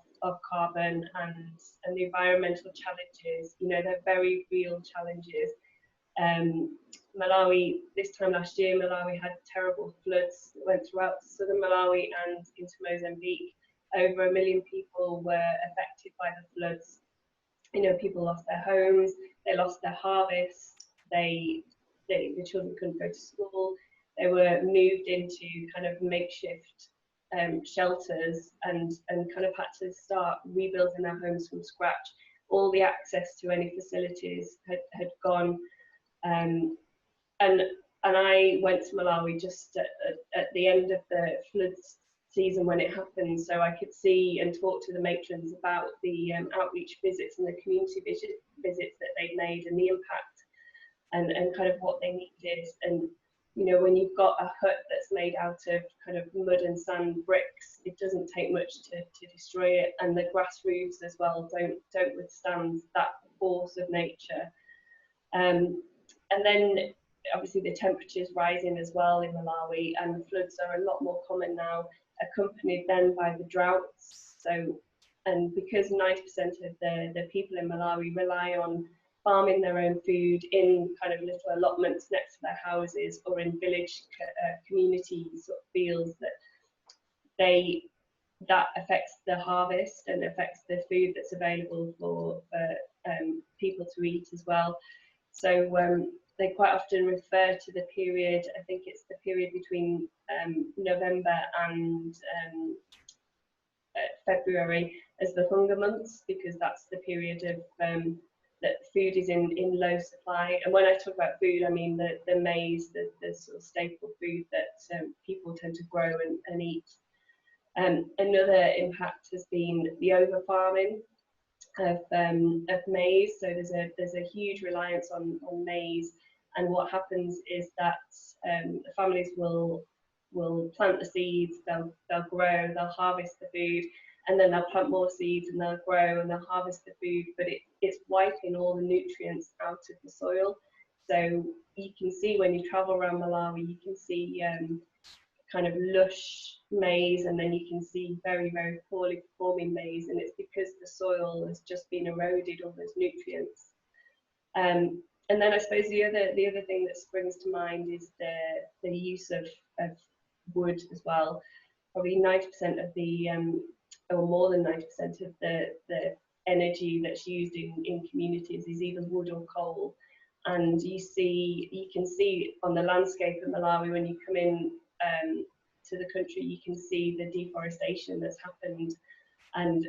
carbon and the environmental challenges. You know, they're very real challenges. Malawi, this time last year, Malawi had terrible floods that went throughout southern Malawi and into Mozambique. Over 1 million people were affected by the floods. You know, people lost their homes, they lost their harvest, the children couldn't go to school, they were moved into kind of makeshift shelters and kind of had to start rebuilding their homes from scratch. All the access to any facilities had gone. And I went to Malawi just at the end of the floods season when it happened, so I could see and talk to the matrons about the outreach visits and the community visits that they'd made and the impact and kind of what they needed. And you know, when you've got a hut that's made out of kind of mud and sand bricks, it doesn't take much to destroy it, and the grass roofs as well don't withstand that force of nature. And then obviously the temperature's rising as well in Malawi, and the floods are a lot more common now, accompanied then by the droughts. So and because 90% of the people in Malawi rely on farming their own food in kind of little allotments next to their houses or in village community sort of fields, that affects the harvest and affects the food that's available for people to eat as well. So they quite often refer to the period, I think it's the period between November and February, as the hunger months, because that's the period of that food is in low supply. And when I talk about food, I mean the maize, the sort of staple food that people tend to grow and eat. Another impact has been the over farming of maize. So there's a huge reliance on maize, and what happens is that the families will plant the seeds, they'll grow, they'll harvest the food, and then they'll plant more seeds and they'll grow and they'll harvest the food, but it's wiping all the nutrients out of the soil. So you can see when you travel around Malawi, you can see kind of lush maize, and then you can see very, very poorly performing maize, and it's because the soil has just been eroded all those nutrients. And then I suppose the other thing that springs to mind is the use of wood as well. Probably 90% of the or more than 90% of the energy that's used in communities is either wood or coal. And you can see on the landscape of Malawi, when you come in to the country, you can see the deforestation that's happened, and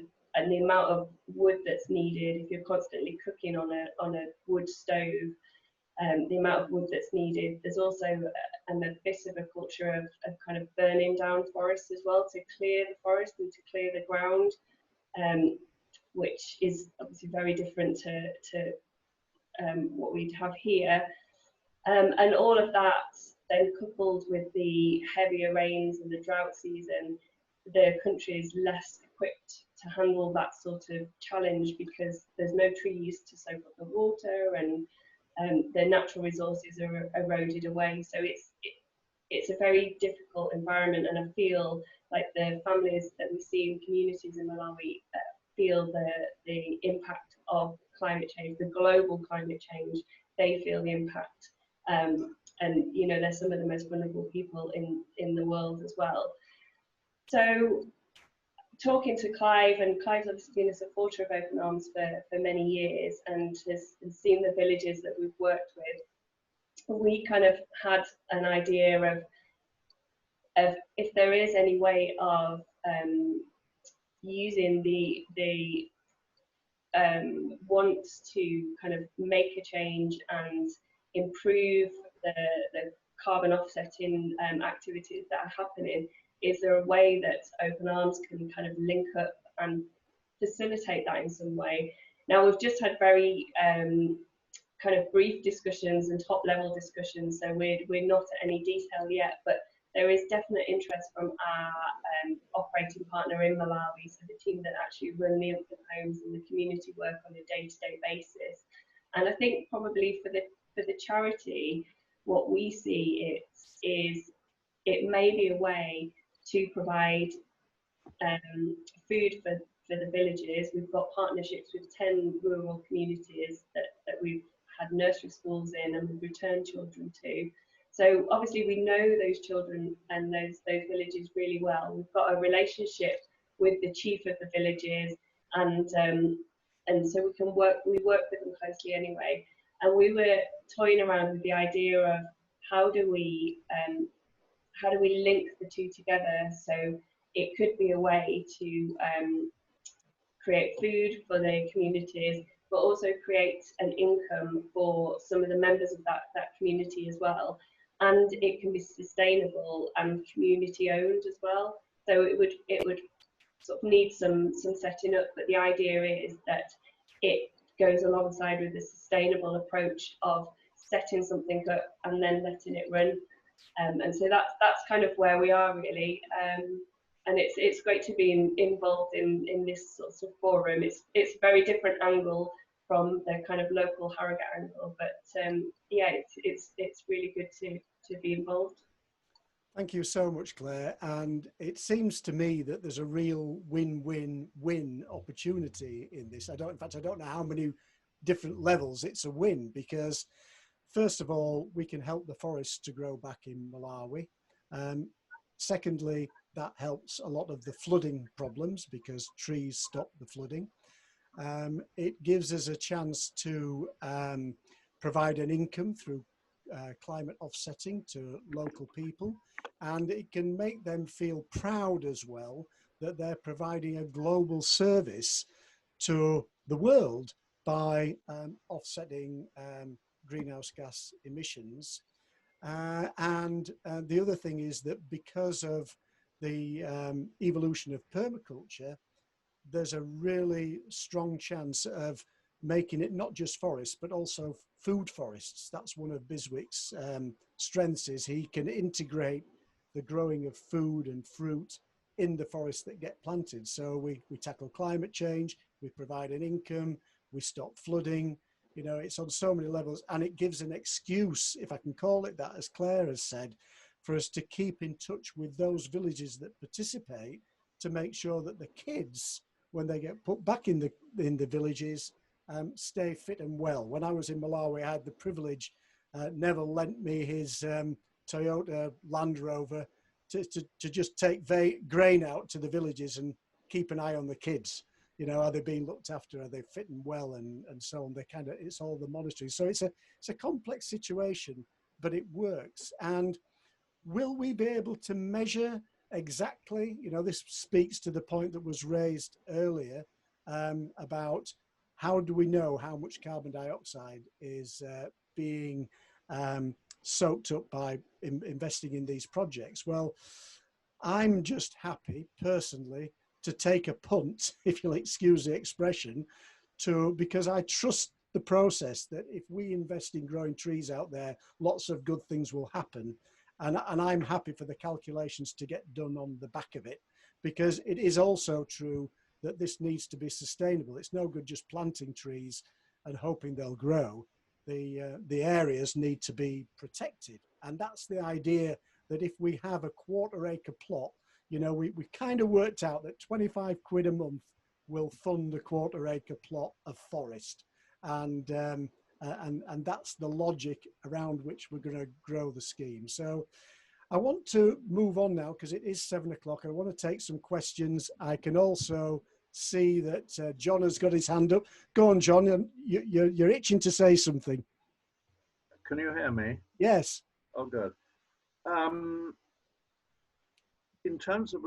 the amount of wood that's needed if you're constantly cooking on a wood stove. The amount of wood that's needed. There's also a bit of a culture of kind of burning down forests as well, to clear the forest and to clear the ground, which is obviously very different to what we'd have here. And all of that then coupled with the heavier rains and the drought season, the country is less equipped to handle that sort of challenge, because there's no trees to soak up the water, and the natural resources are eroded away. So it's a very difficult environment, and I feel like the families that we see in communities in Malawi feel the impact of climate change, the global climate change. They feel the impact, and you know, they're some of the most vulnerable people in the world as well. So talking to Clive, and Clive's obviously been a supporter of Open Arms for many years and has seen the villages that we've worked with. We kind of had an idea of if there is any way of using the want to kind of make a change and improve the carbon offsetting activities that are happening. Is there a way that Open Arms can kind of link up and facilitate that in some way? Now, we've just had very kind of brief discussions and top level discussions, so we're not at any detail yet, but there is definite interest from our operating partner in Malawi, so the team that actually run the infant homes and the community work on a day-to-day basis. And I think probably for the charity, what we see is it may be a way to provide food for the villages. We've got partnerships with 10 rural communities that we've had nursery schools in and we've returned children to. So obviously we know those children and those villages really well. We've got a relationship with the chief of the villages, and so we work with them closely anyway. And we were toying around with the idea of how do we link the two together. So it could be a way to create food for the communities, but also create an income for some of the members of that community as well. And it can be sustainable and community owned as well. So it would sort of need some setting up, but the idea is that it goes alongside with the sustainable approach of setting something up and then letting it run. And so that's kind of where we are really. And it's great to be involved in this sort of forum. It's a very different angle from the kind of local Harrogate angle, but yeah, it's really good to be involved. Thank you so much, Claire. And it seems to me that there's a real win-win-win opportunity in this. In fact, I don't know how many different levels it's a win, because first of all, we can help the forests to grow back in Malawi. Secondly, that helps a lot of the flooding problems because trees stop the flooding. It gives us a chance to provide an income through climate offsetting to local people, and it can make them feel proud as well that they're providing a global service to the world by offsetting greenhouse gas emissions. And the other thing is that because of the evolution of permaculture, there's a really strong chance of making it not just forests, but also food forests. That's one of Biswick's strengths, is he can integrate the growing of food and fruit in the forests that get planted. So we tackle climate change, we provide an income, we stop flooding. You know, it's on so many levels, and it gives an excuse, if I can call it that, as Claire has said, for us to keep in touch with those villages that participate, to make sure that the kids, when they get put back in the villages, stay fit and well. When I was in Malawi, I had the privilege, Neville lent me his Toyota Land Rover to just take grain out to the villages and keep an eye on the kids. You know, are they being looked after? Are they fitting well? And so on. They kind of, it's all the monitoring. So it's a complex situation, but it works. And will we be able to measure exactly, you know, this speaks to the point that was raised earlier about how do we know how much carbon dioxide is being soaked up by investing in these projects? Well, I'm just happy personally to take a punt, if you'll excuse the expression, because I trust the process that if we invest in growing trees out there, lots of good things will happen. And I'm happy for the calculations to get done on the back of it, because it is also true that this needs to be sustainable. It's no good just planting trees and hoping they'll grow. The areas need to be protected. And that's the idea, that if we have a quarter-acre plot, you know, we kind of worked out that 25 quid a month will fund a quarter-acre plot of forest. And that's the logic around which we're going to grow the scheme. So I want to move on now, because it is 7 o'clock. I want to take some questions. I can also see that John has got his hand up. Go on, John. You're itching to say something. Can you hear me? Yes. Oh, good. In terms of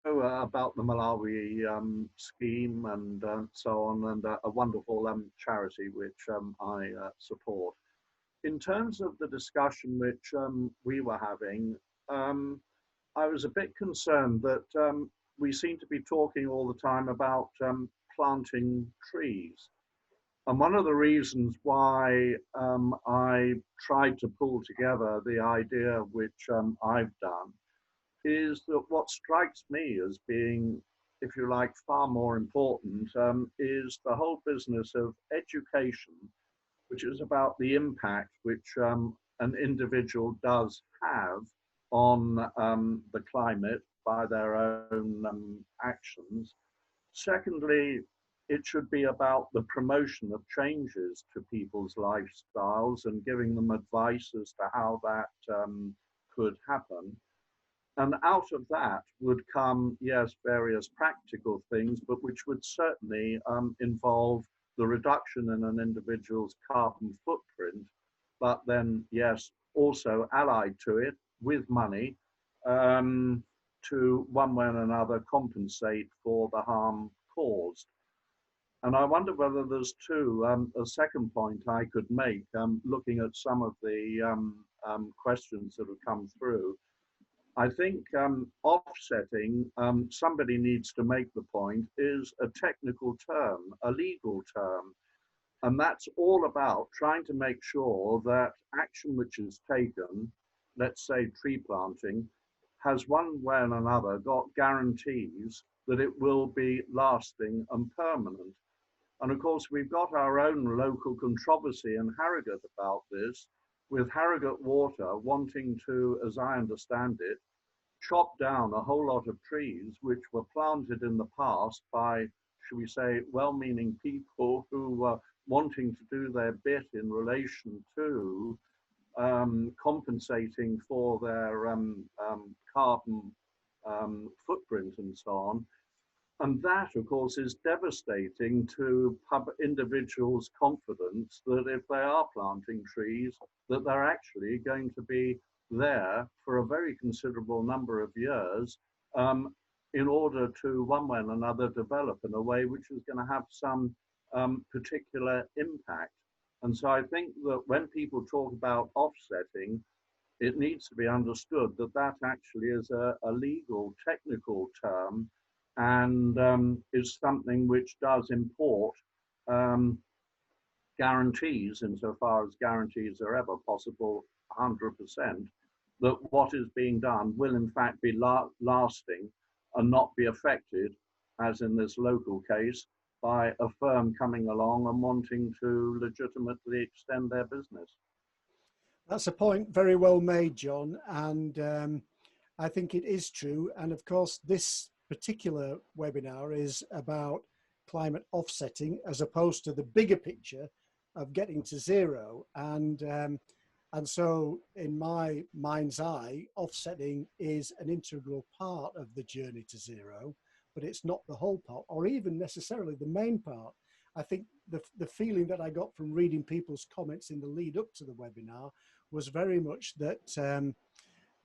about the Malawi scheme and so on, and a wonderful charity which I support. In terms of the discussion which we were having, I was a bit concerned that we seem to be talking all the time about planting trees. And one of the reasons why I tried to pull together the idea which I've done is that what strikes me as being, if you like, far more important is the whole business of education, which is about the impact which an individual does have on the climate by their own actions. Secondly, it should be about the promotion of changes to people's lifestyles and giving them advice as to how that could happen. And out of that would come, yes, various practical things, but which would certainly involve the reduction in an individual's carbon footprint, but then, yes, also allied to it with money to one way or another compensate for the harm caused. And I wonder whether there's a second point I could make, looking at some of the questions that have come through. I think offsetting, somebody needs to make the point, is a technical term, a legal term. And that's all about trying to make sure that action which is taken, let's say tree planting, has one way or another got guarantees that it will be lasting and permanent. And of course, we've got our own local controversy in Harrogate about this, with Harrogate Water wanting to, as I understand it, chop down a whole lot of trees which were planted in the past by, should we say, well-meaning people who were wanting to do their bit in relation to compensating for their carbon footprint and so on. And that, of course, is devastating to individuals' confidence that if they are planting trees, that they're actually going to be there for a very considerable number of years in order to, one way or another, develop in a way which is going to have some particular impact. And so I think that when people talk about offsetting, it needs to be understood that that actually is a legal, technical term, and is something which does import guarantees, insofar as guarantees are ever possible, 100%, that what is being done will in fact be lasting and not be affected, as in this local case, by a firm coming along and wanting to legitimately extend their business. That's a point very well made, John, and I think it is true. And of course, this particular webinar is about climate offsetting as opposed to the bigger picture of getting to zero. And so in my mind's eye, offsetting is an integral part of the journey to zero, but it's not the whole part or even necessarily the main part. I think the feeling that I got from reading people's comments in the lead up to the webinar was very much that,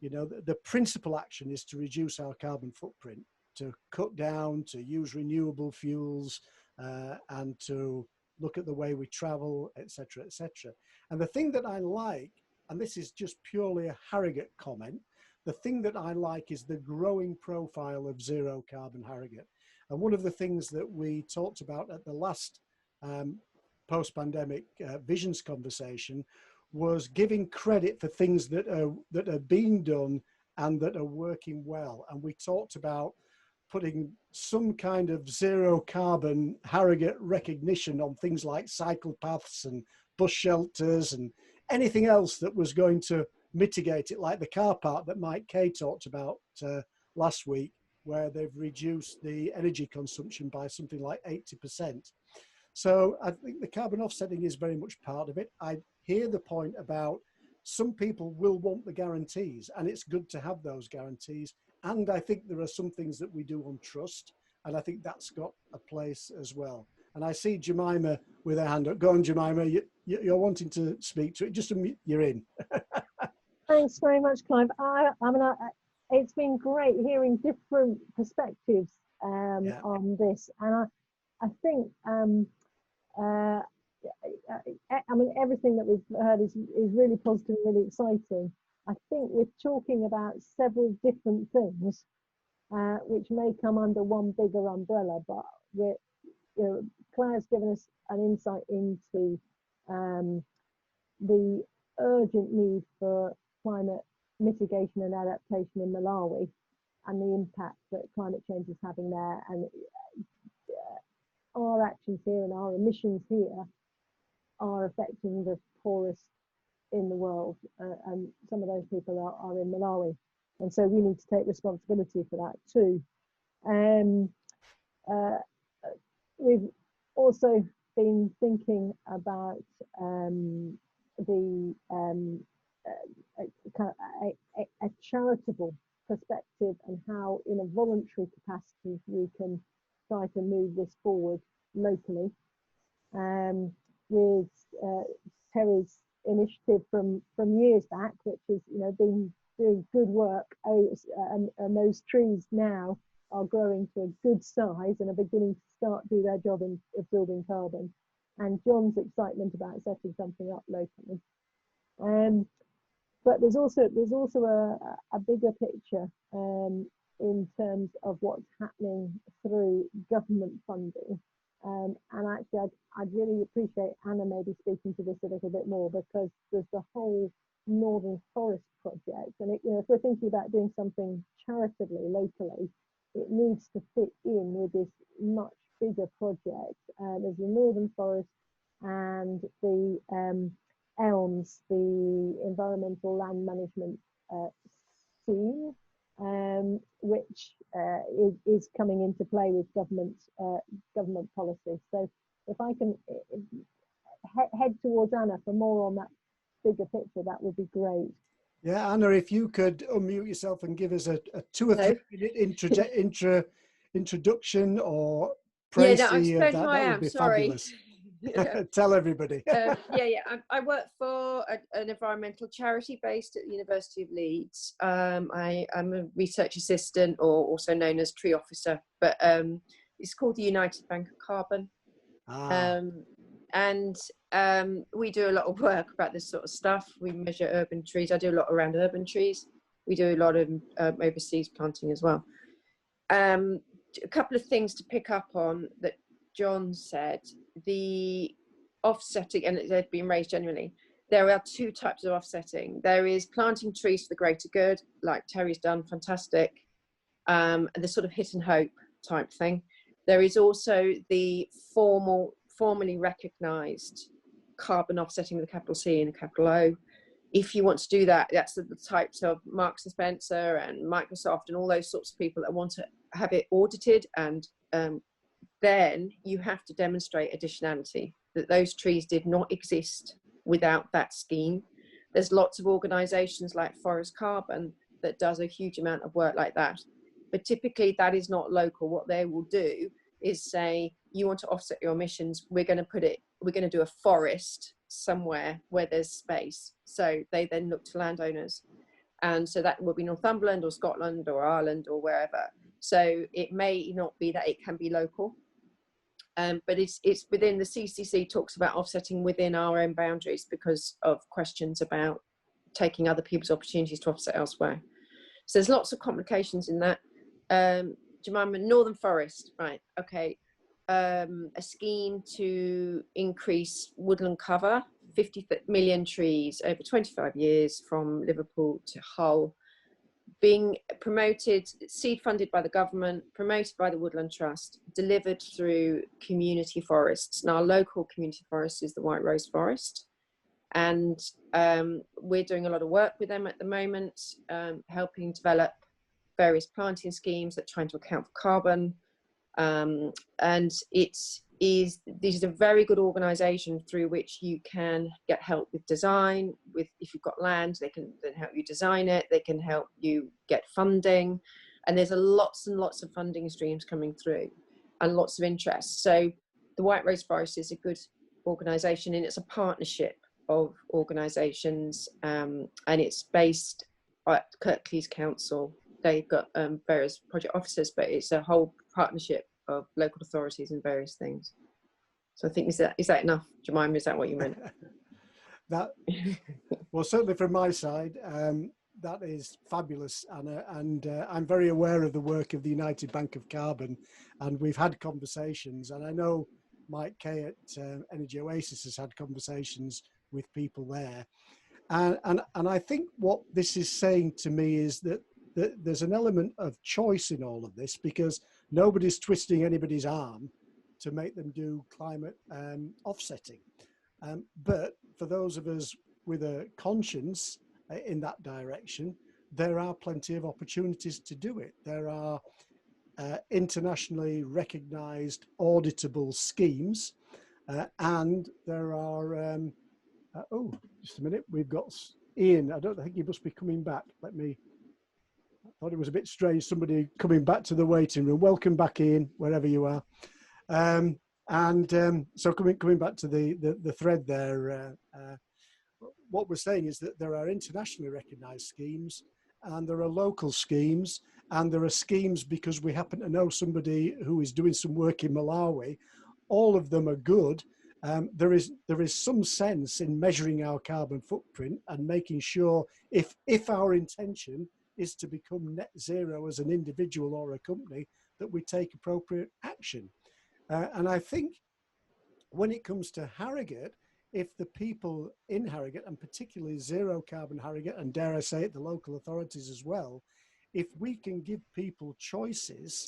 you know, the principal action is to reduce our carbon footprint, to cut down, to use renewable fuels, and to look at the way we travel, etc., etc. And the thing that I like, and this is just purely a Harrogate comment, the thing that I like is the growing profile of Zero Carbon Harrogate. And one of the things that we talked about at the last post-pandemic visions conversation was giving credit for things that are being done and that are working well. And we talked about putting some kind of zero carbon Harrogate recognition on things like cycle paths and bus shelters and anything else that was going to mitigate it, like the car park that Mike Kay talked about last week, where they've reduced the energy consumption by something like 80%. So I think the carbon offsetting is very much part of it. I hear the point about some people will want the guarantees, and it's good to have those guarantees. And I think there are some things that we do on trust, and I think that's got a place as well. And I see Jemima with her hand up. Go on, Jemima, you're wanting to speak to it. Just you're in. Thanks very much, Clive. I mean, it's been great hearing different perspectives on this, and I think I mean, everything that we've heard is really positive and really exciting. I think we're talking about several different things which may come under one bigger umbrella, but we're, you know, Claire's given us an insight into the urgent need for climate mitigation and adaptation in Malawi and the impact that climate change is having there, and our actions here and our emissions here are affecting the poorest in the world, and some of those people are in Malawi, and so we need to take responsibility for that too. We've also been thinking about a charitable perspective and how in a voluntary capacity we can try to move this forward locally. With Terry's initiative from years back, which has, you know, been doing good work, and those trees now are growing to a good size and are beginning to start do their job in absorbing carbon, and John's excitement about setting something up locally. But there's also a bigger picture in terms of what's happening through government funding. And actually, I'd really appreciate Anna maybe speaking to this a little bit more, because there's the whole Northern Forest project, and you know, if we're thinking about doing something charitably locally, it needs to fit in with this much bigger project. There's the Northern Forest and the ELMS, the Environmental Land Management Scheme, which is coming into play with government policy. So if I can head towards Anna for more on that bigger picture, that would be great. Yeah, Anna, if you could unmute yourself and give us a 2 or 3 minute introduction or précis of that would be fabulous. Tell everybody. I work for an environmental charity based at the University of Leeds. I'm a research assistant, or also known as tree officer, but it's called the United Bank of Carbon. And we do a lot of work about this sort of stuff. We measure urban trees. I do a lot around urban trees. We do a lot of overseas planting as well. A couple of things to pick up on that John said. The offsetting, and they've been raised generally. There are 2 types of offsetting. There is planting trees for the greater good, like Terry's done, fantastic. And the sort of hit and hope type thing. There is also the formally recognised carbon offsetting with a capital C and a capital O. If you want to do that, that's the types of Marks and Spencer and Microsoft and all those sorts of people that want to have it audited, and then you have to demonstrate additionality, that those trees did not exist without that scheme. There's lots of organisations like Forest Carbon that does a huge amount of work like that, but typically that is not local. What they will do is say, you want to offset your emissions, we're going to do a forest somewhere where there's space. So they then look to landowners, and so that will be Northumberland or Scotland or Ireland or wherever. So it may not be that it can be local, but it's within the CCC talks about offsetting within our own boundaries because of questions about taking other people's opportunities to offset elsewhere. So there's lots of complications in that. Jemima, Northern Forest, right? Okay, a scheme to increase woodland cover, 50 million trees over 25 years from Liverpool to Hull, being promoted, seed funded by the government, promoted by the Woodland Trust, delivered through community forests. Now, our local community forest is the White Rose Forest, and we're doing a lot of work with them at the moment, helping develop various planting schemes that are trying to account for carbon. And this is a very good organisation through which you can get help with design. If you've got land, they can then help you design it. They can help you get funding, and there's lots and lots of funding streams coming through, and lots of interest. So the White Rose Forest is a good organisation, and it's a partnership of organisations, and it's based at Kirklees Council. They've got various project officers, but it's a whole partnership of local authorities and various things. So I think, is that enough, Jemima? Is that what you meant? Well, certainly from my side, that is fabulous, Anna, and I'm very aware of the work of the United Bank of Carbon, and we've had conversations, and I know Mike Kay at Energy Oasis has had conversations with people there, and I think what this is saying to me is that there's an element of choice in all of this, because nobody's twisting anybody's arm to make them do climate offsetting. But for those of us with a conscience in that direction, there are plenty of opportunities to do it. There are internationally recognized auditable schemes, and there are, oh, just a minute, we've got Ian. I don't think he must be coming back. I thought it was a bit strange, somebody coming back to the waiting room. Welcome back, Ian, wherever you are. So coming back to the thread there, what we're saying is that there are internationally recognized schemes, and there are local schemes, and there are schemes because we happen to know somebody who is doing some work in Malawi. All of them are good. There is some sense in measuring our carbon footprint and making sure if our intention is to become net zero as an individual or a company, that we take appropriate action. And I think when it comes to Harrogate, if the people in Harrogate, and particularly Zero Carbon Harrogate, and dare I say it, the local authorities as well, if we can give people choices,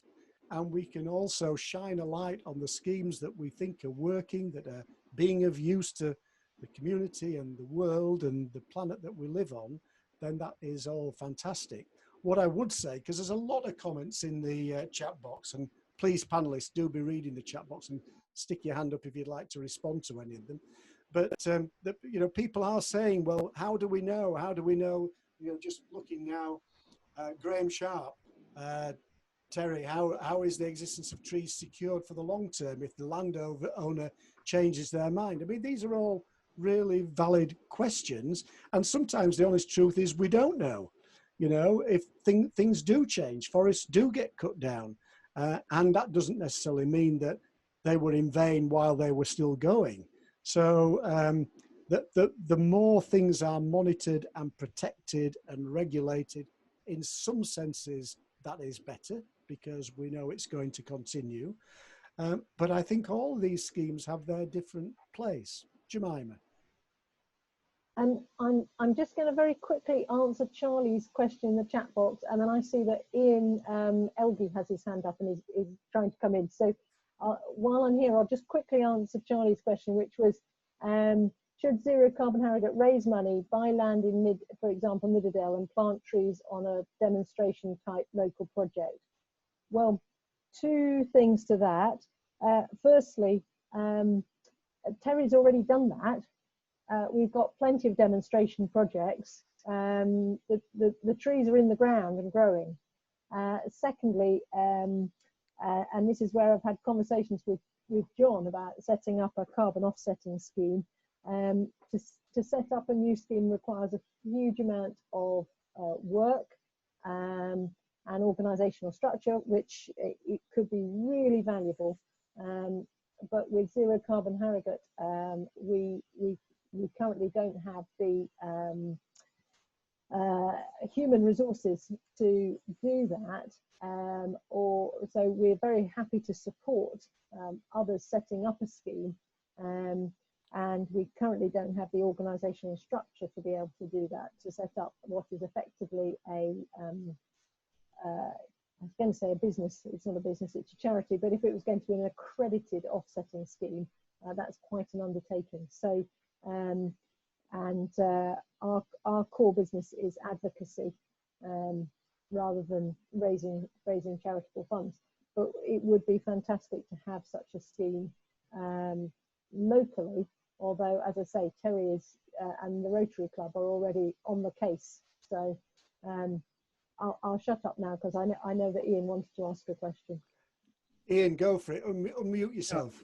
and we can also shine a light on the schemes that we think are working, that are being of use to the community and the world and the planet that we live on, then that is all fantastic. What I would say, because there's a lot of comments in the chat box, and please panelists do be reading the chat box and stick your hand up if you'd like to respond to any of them. But you know, people are saying, well, how do we know? How do we know? You know, just looking now, Graham Sharp, Terry, how is the existence of trees secured for the long term if the landowner changes their mind? I mean, these are all really valid questions, and sometimes the honest truth is we don't know. You know, if things do change, forests do get cut down, and that doesn't necessarily mean that they were in vain while they were still going. So the more things are monitored and protected and regulated, in some senses, that is better, because we know it's going to continue. But I think all these schemes have their different place. Jemima. And I'm just going to very quickly answer Charlie's question in the chat box, and then I see that Ian Elgie has his hand up and is trying to come in. So while I'm here, I'll just quickly answer Charlie's question, which was, should Zero Carbon Harrogate raise money, buy land in for example, Middledale, and plant trees on a demonstration type local project? Well, two things to that. Firstly, Terry's already done that. We've got plenty of demonstration projects. The trees are in the ground and growing. Secondly, and this is where I've had conversations with John about setting up a carbon offsetting scheme. To set up a new scheme requires a huge amount of work and organisational structure, which it could be really valuable. But with Zero Carbon Harrogate, we currently don't have the human resources to do that, so we're very happy to support others setting up a scheme, and we currently don't have the organisational structure to be able to do that, to set up what is effectively I was going to say a business. It's not a business, it's a charity, but if it was going to be an accredited offsetting scheme, that's quite an undertaking. So our core business is advocacy rather than raising charitable funds. But it would be fantastic to have such a scheme locally, although, as I say, Terry is and the Rotary Club are already on the case. So I'll shut up now, because I know that Ian wanted to ask a question. Ian, go for it. Unmute yourself.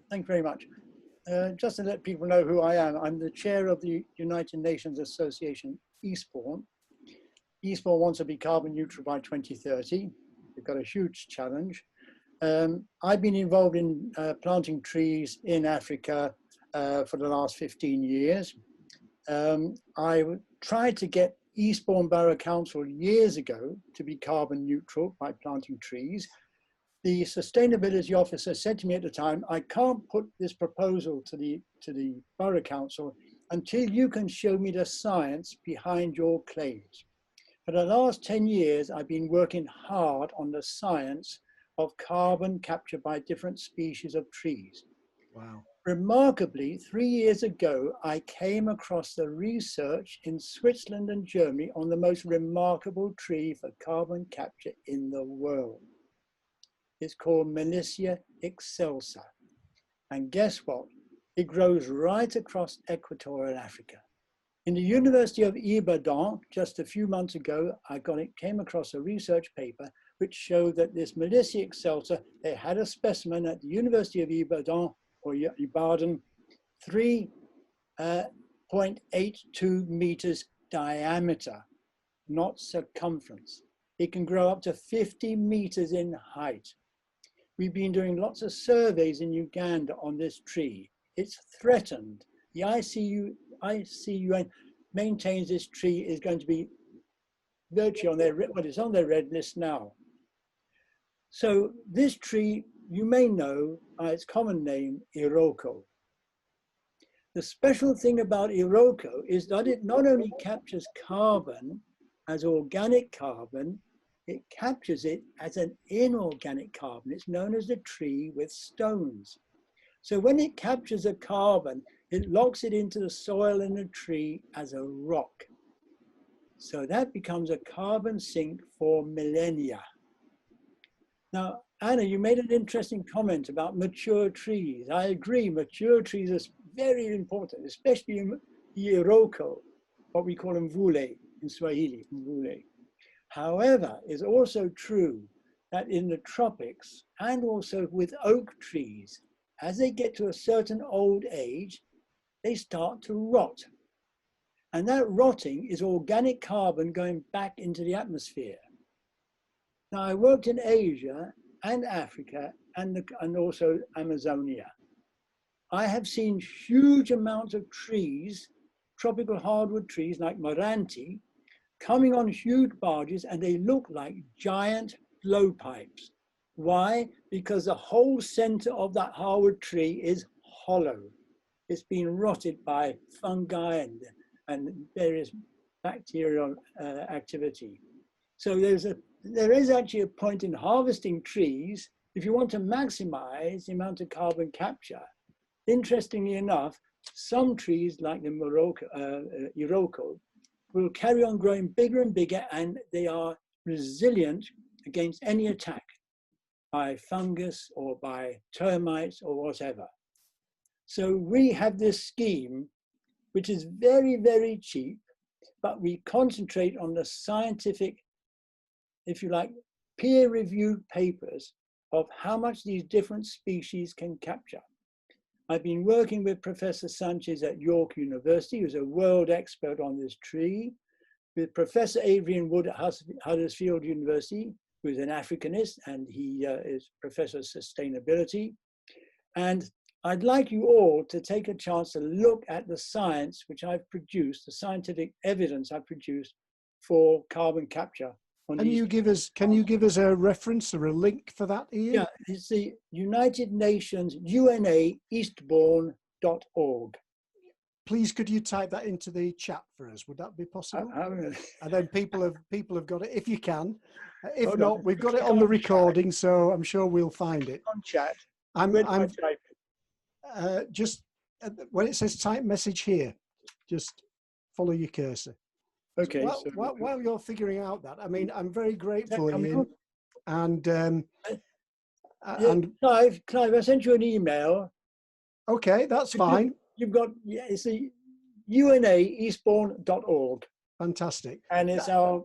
Thank you very much. Just to let people know who I am, I'm the chair of the United Nations Association Eastbourne. Eastbourne wants to be carbon neutral by 2030. We've got a huge challenge. I've been involved in planting trees in Africa for the last 15 years. I tried to get Eastbourne Borough Council years ago to be carbon neutral by planting trees. The sustainability officer said to me at the time, I can't put this proposal to the Borough Council until you can show me the science behind your claims. For the last 10 years, I've been working hard on the science of carbon captured by different species of trees. Wow. Remarkably, 3 years ago, I came across the research in Switzerland and Germany on the most remarkable tree for carbon capture in the world. It's called Melissia excelsa. And guess what? It grows right across equatorial Africa. In the University of Ibadan, just a few months ago, came across a research paper which showed that this Melissia excelsa, they had a specimen at the University of Ibadan, or Ibadan, 3.82 meters diameter, not circumference. It can grow up to 50 meters in height. We've been doing lots of surveys in Uganda on this tree. It's threatened. The ICUN maintains this tree is going to be virtually on their, well, it's on their red list now. So this tree, you may know by its common name, Iroko. The special thing about Iroko is that it not only captures carbon as organic carbon, it captures it as an inorganic carbon. It's known as the tree with stones. So when it captures a carbon, it locks it into the soil in the tree as a rock. So that becomes a carbon sink for millennia. Now, Anna, you made an interesting comment about mature trees. I agree, mature trees are very important, especially in Iroko, what we call mvule in Swahili, mvule. However, it's also true that in the tropics and also with oak trees, as they get to a certain old age, they start to rot. And that rotting is organic carbon going back into the atmosphere. Now, I worked in Asia and Africa and also Amazonia. I have seen huge amounts of trees, tropical hardwood trees like Moranti, coming on huge barges, and they look like giant blowpipes. Why? Because the whole center of that hardwood tree is hollow. It's been rotted by fungi and various bacterial activity. So there is actually a point in harvesting trees if you want to maximize the amount of carbon capture. Interestingly enough, some trees like the Iroko will carry on growing bigger and bigger, and they are resilient against any attack by fungus or by termites or whatever. So we have this scheme, which is very, very cheap, but we concentrate on the scientific, if you like, peer-reviewed papers of how much these different species can capture. I've been working with Professor Sanchez at York University, who's a world expert on this tree, with Professor Adrian Wood at Huddersfield University, who's an Africanist, and he is Professor of Sustainability. And I'd like you all to take a chance to look at the science which I've produced, the scientific evidence I've produced for carbon capture. Can you give us a reference or a link for that, Ian? Yeah, it's the United Nations UNA Eastbourne.org. Please, could you type that into the chat for us? Would that be possible? And then people have got it if you can. If not, we've got it on the recording, so I'm sure we'll find it. On chat. Just when it says type message here, just follow your cursor. Okay. Well, so while you're figuring out that, I mean, I'm very grateful, Ian, and Clive, I sent you an email. Okay, that's fine. You've got, yeah, it's the unaeastbourne.org. Fantastic. And it's our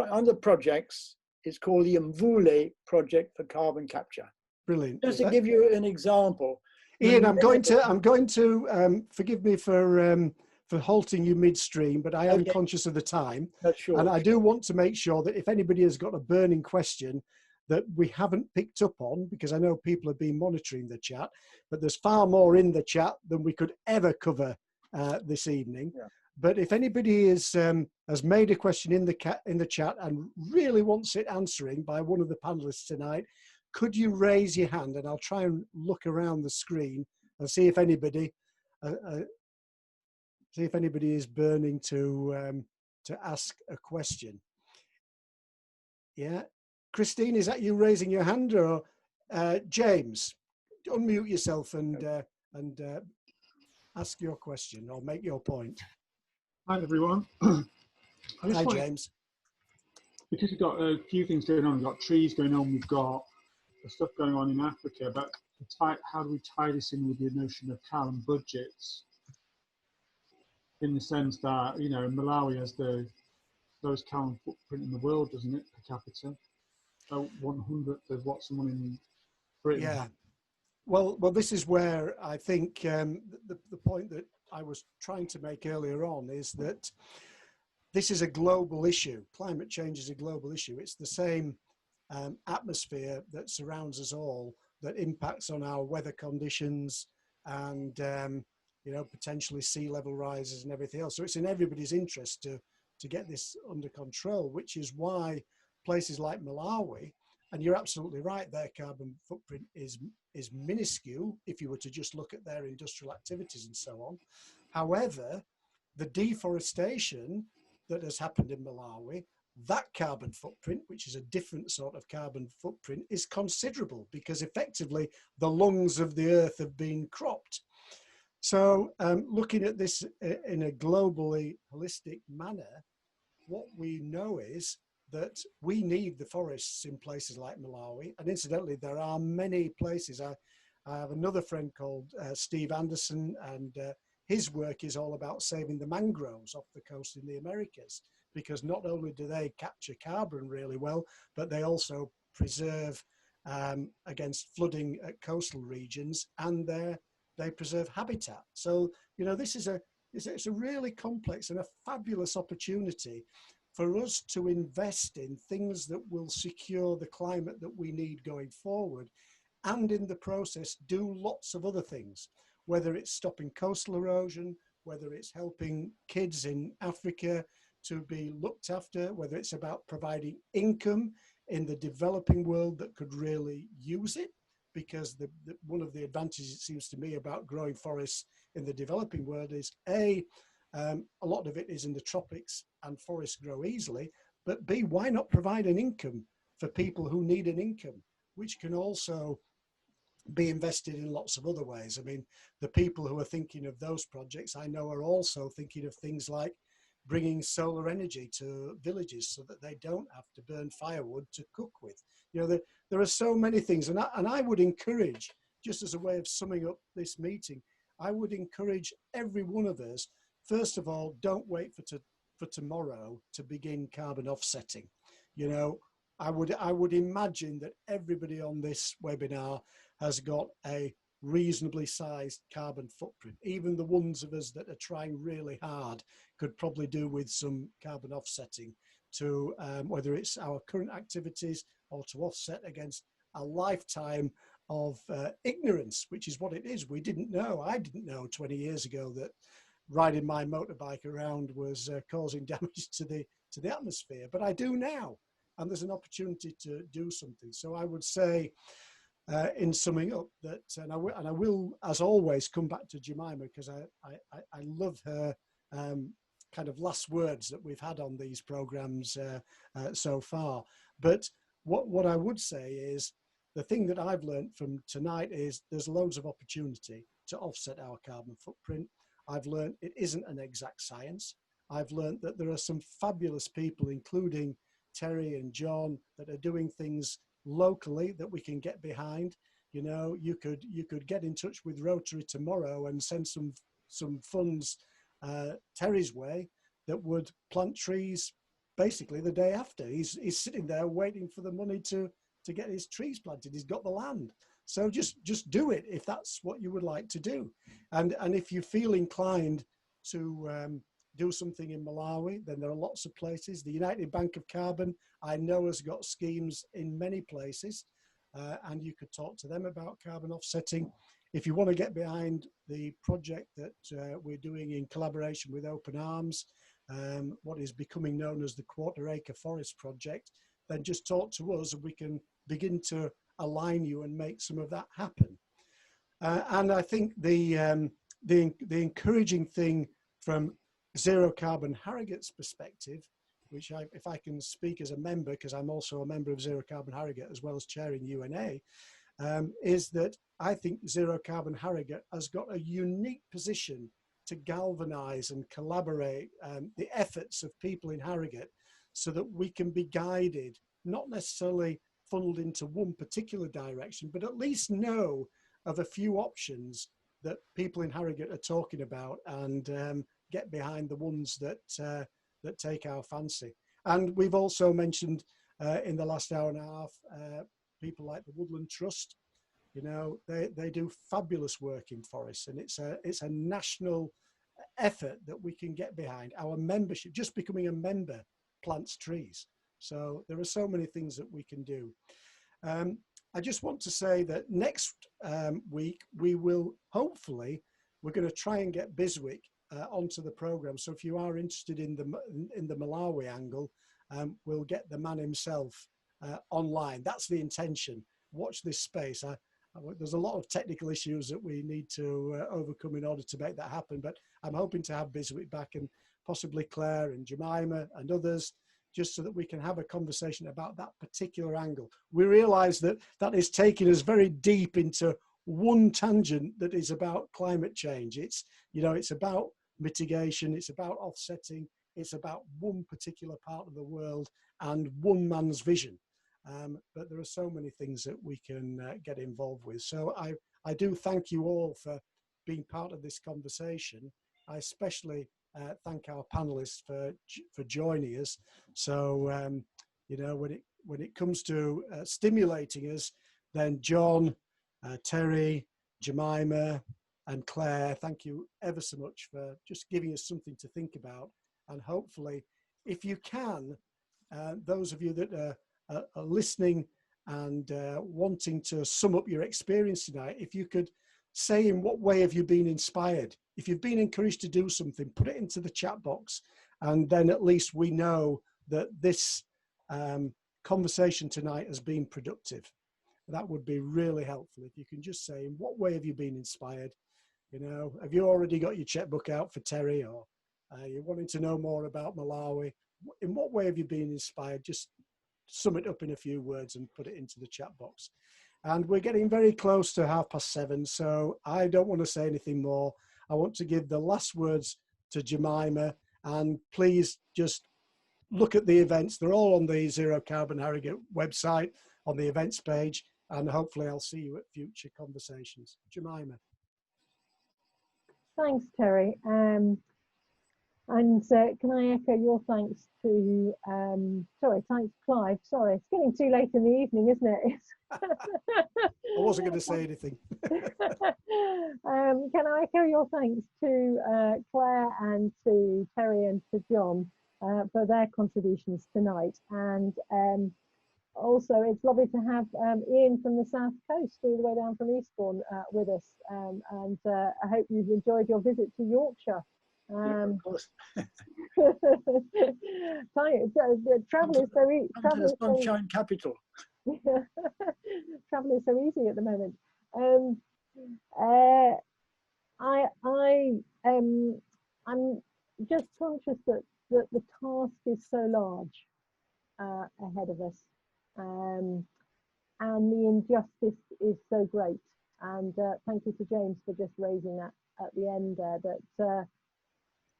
under projects. It's called the Mvule Project for Carbon Capture. Brilliant. Just to give you an example, Ian, I'm going to forgive me for halting you midstream, but I am conscious of the time. Sure. And I do want to make sure that if anybody has got a burning question that we haven't picked up on, because I know people have been monitoring the chat, but there's far more in the chat than we could ever cover this evening. Yeah. But if anybody has made a question in the chat and really wants it answering by one of the panelists tonight, could you raise your hand, and I'll try and look around the screen and see if anybody is burning to ask a question. Yeah, Christine, is that you raising your hand, or James? Unmute yourself and ask your question or make your point. Hi everyone. Hi James. Because we've got a few things going on. We've got trees going on. We've got the stuff going on in Africa. But how do we tie this in with the notion of carbon budgets? In the sense that, you know, Malawi has the lowest carbon footprint in the world, doesn't it, per capita? 1/100th of what someone in Britain. Yeah. Well, this is where I think the point that I was trying to make earlier on is that this is a global issue. Climate change is a global issue. It's the same atmosphere that surrounds us all that impacts on our weather conditions and you know, potentially sea level rises and everything else. So it's in everybody's interest to get this under control, which is why places like Malawi, and you're absolutely right, their carbon footprint is minuscule if you were to just look at their industrial activities and so on. However, the deforestation that has happened in Malawi, that carbon footprint, which is a different sort of carbon footprint, is considerable because effectively the lungs of the earth have been cropped. So looking at this in a globally holistic manner, what we know is that we need the forests in places like Malawi. And incidentally, there are many places. I have another friend called Steve Anderson, and his work is all about saving the mangroves off the coast in the Americas, because not only do they capture carbon really well, but they also preserve against flooding at coastal regions, and they preserve habitat. So, you know, this is it's a really complex and a fabulous opportunity for us to invest in things that will secure the climate that we need going forward, and in the process do lots of other things, whether it's stopping coastal erosion, whether it's helping kids in Africa to be looked after, whether it's about providing income in the developing world that could really use it. Because one of the advantages, it seems to me, about growing forests in the developing world is a lot of it is in the tropics and forests grow easily, but B, why not provide an income for people who need an income, which can also be invested in lots of other ways. I mean, the people who are thinking of those projects, I know, are also thinking of things like bringing solar energy to villages so that they don't have to burn firewood to cook with. You know, there are so many things, and I would encourage, just as a way of summing up this meeting, I would encourage every one of us, first of all, don't wait for tomorrow to begin carbon offsetting. You know, I would imagine that everybody on this webinar has got a reasonably sized carbon footprint. Even the ones of us that are trying really hard could probably do with some carbon offsetting to whether it's our current activities or to offset against a lifetime of ignorance, which is what it is. We didn't know. I didn't know 20 years ago that riding my motorbike around was causing damage to the atmosphere, but I do now, and there's an opportunity to do something. So I would say, in summing up, that and I will, as always, come back to Jemima, because I love her kind of last words that we've had on these programs so far. But what I would say is, the thing that I've learned from tonight is there's loads of opportunity to offset our carbon footprint. I've learned it isn't an exact science. I've learned that there are some fabulous people, including Terry and John, that are doing things locally that we can get behind. You know, you could get in touch with Rotary tomorrow and send some funds Terry's way that would plant trees basically the day after. He's sitting there waiting for the money to get his trees planted. He's got the land. So just do it if that's what you would like to do. And if you feel inclined to do something in Malawi, then there are lots of places. The United Bank of Carbon, I know, has got schemes in many places, and you could talk to them about carbon offsetting. If you want to get behind the project that we're doing in collaboration with Open Arms, what is becoming known as the Quarter Acre Forest Project, then just talk to us and we can begin to align you and make some of that happen. And I think the encouraging thing from Zero Carbon Harrogate's perspective, which if I can speak as a member, because I'm also a member of Zero Carbon Harrogate as well as chairing UNA, is that I think Zero Carbon Harrogate has got a unique position to galvanise and collaborate the efforts of people in Harrogate so that we can be guided, not necessarily funneled into one particular direction, but at least know of a few options that people in Harrogate are talking about, and get behind the ones that that take our fancy. And we've also mentioned in the last hour and a half people like the Woodland Trust. You know, they do fabulous work in forests, and it's a national effort that we can get behind. Our membership, just becoming a member, plants trees. So there are so many things that we can do. I just want to say that next week we will hopefully, we're going to try and get Biswick onto the program. So if you are interested in the Malawi angle, we'll get the man himself online. That's the intention. Watch this space. There's a lot of technical issues that we need to overcome in order to make that happen, but I'm hoping to have Biswick back, and possibly Clare and Jemima and others, just so that we can have a conversation about that particular angle. We realize that that is taking us very deep into one tangent that is about climate change. It's, you know, it's about mitigation, it's about offsetting, it's about one particular part of the world and one man's vision. But there are so many things that we can get involved with. So I do thank you all for being part of this conversation. I especially thank our panelists for joining us. So, you know, when it comes to stimulating us, then John, Terry, Jemima and Claire, thank you ever so much for just giving us something to think about. And hopefully, if you can, those of you that are listening and wanting to sum up your experience tonight, if you could say in what way have you been inspired? If you've been encouraged to do something, put it into the chat box, and then at least we know that this conversation tonight has been productive. That would be really helpful if you can just say in what way have you been inspired. You know, have you already got your checkbook out for Terry, or you're wanting to know more about Malawi? In what way have you been inspired? Just sum it up in a few words and put it into the chat box. And we're getting very close to 7:30, so I don't want to say anything more. I want to give the last words to Jemima, and please just look at the events. They're all on the Zero Carbon Harrogate website on the events page, and hopefully I'll see you at future conversations. Jemima. Thanks, Terry. And can I echo your thanks to, thanks, Clive. Sorry, it's getting too late in the evening, isn't it? I wasn't going to say anything. Can I echo your thanks to Claire and to Terry and to John for their contributions tonight. And also, it's lovely to have Ian from the South Coast all the way down from Eastbourne with us. And I hope you've enjoyed your visit to Yorkshire. Yeah, of course. Travel is so easy. Travel is sunshine capital. Travel is so easy at the moment. I'm just conscious that the task is so large ahead of us, and the injustice is so great. And thank you to James for just raising that at the end there, that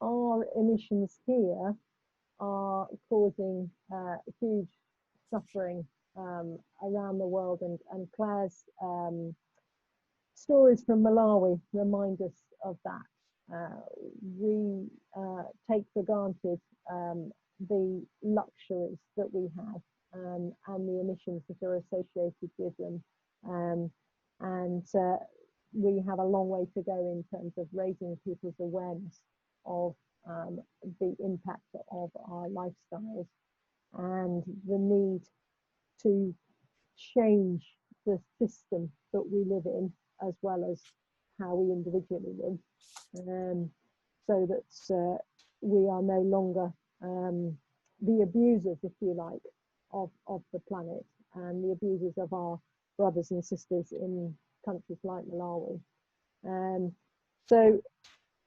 our emissions here are causing huge suffering around the world, and Clare's stories from Malawi remind us of that. We take for granted the luxuries that we have and the emissions that are associated with them, and we have a long way to go in terms of raising people's awareness of the impact of our lifestyles and the need to change the system that we live in, as well as how we individually live, so that we are no longer the abusers, if you like, of the planet, and the abusers of our brothers and sisters in countries like Malawi. So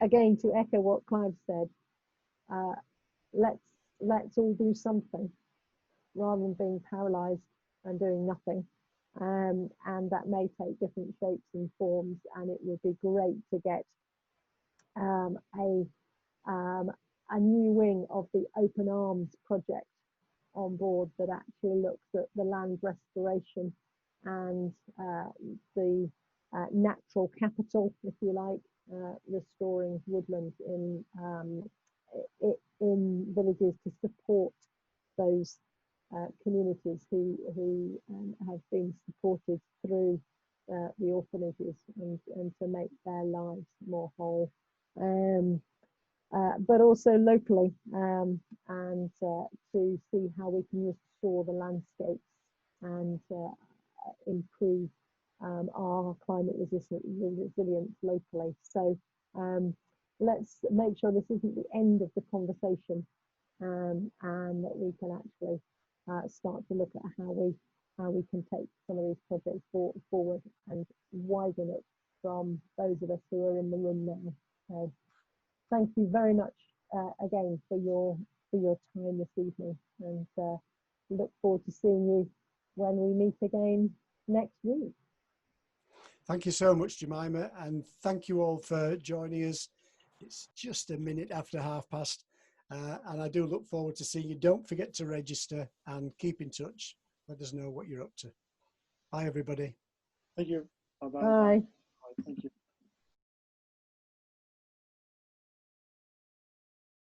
again, to echo what Clive said, let's all do something rather than being paralysed and doing nothing. And that may take different shapes and forms, and it would be great to get a new wing of the Open Arms project on board that actually looks at the land restoration and the natural capital, if you like, restoring woodland in villages to support those communities who have been supported through the orphanages, and to make their lives more whole, but also locally, and to see how we can restore the landscapes and improve our climate resilience locally. So let's make sure this isn't the end of the conversation, and that we can actually start to look at how we can take some of these projects forward and widen it from those of us who are in the room now. So thank you very much again for your time this evening, and look forward to seeing you when we meet again next week. Thank you so much, Jemima, and thank you all for joining us. It's just a minute after 30:30, and I do look forward to seeing you. Don't forget to register and keep in touch. Let us know what you're up to. Bye, everybody. Thank you. Bye-bye. Bye. Thank you.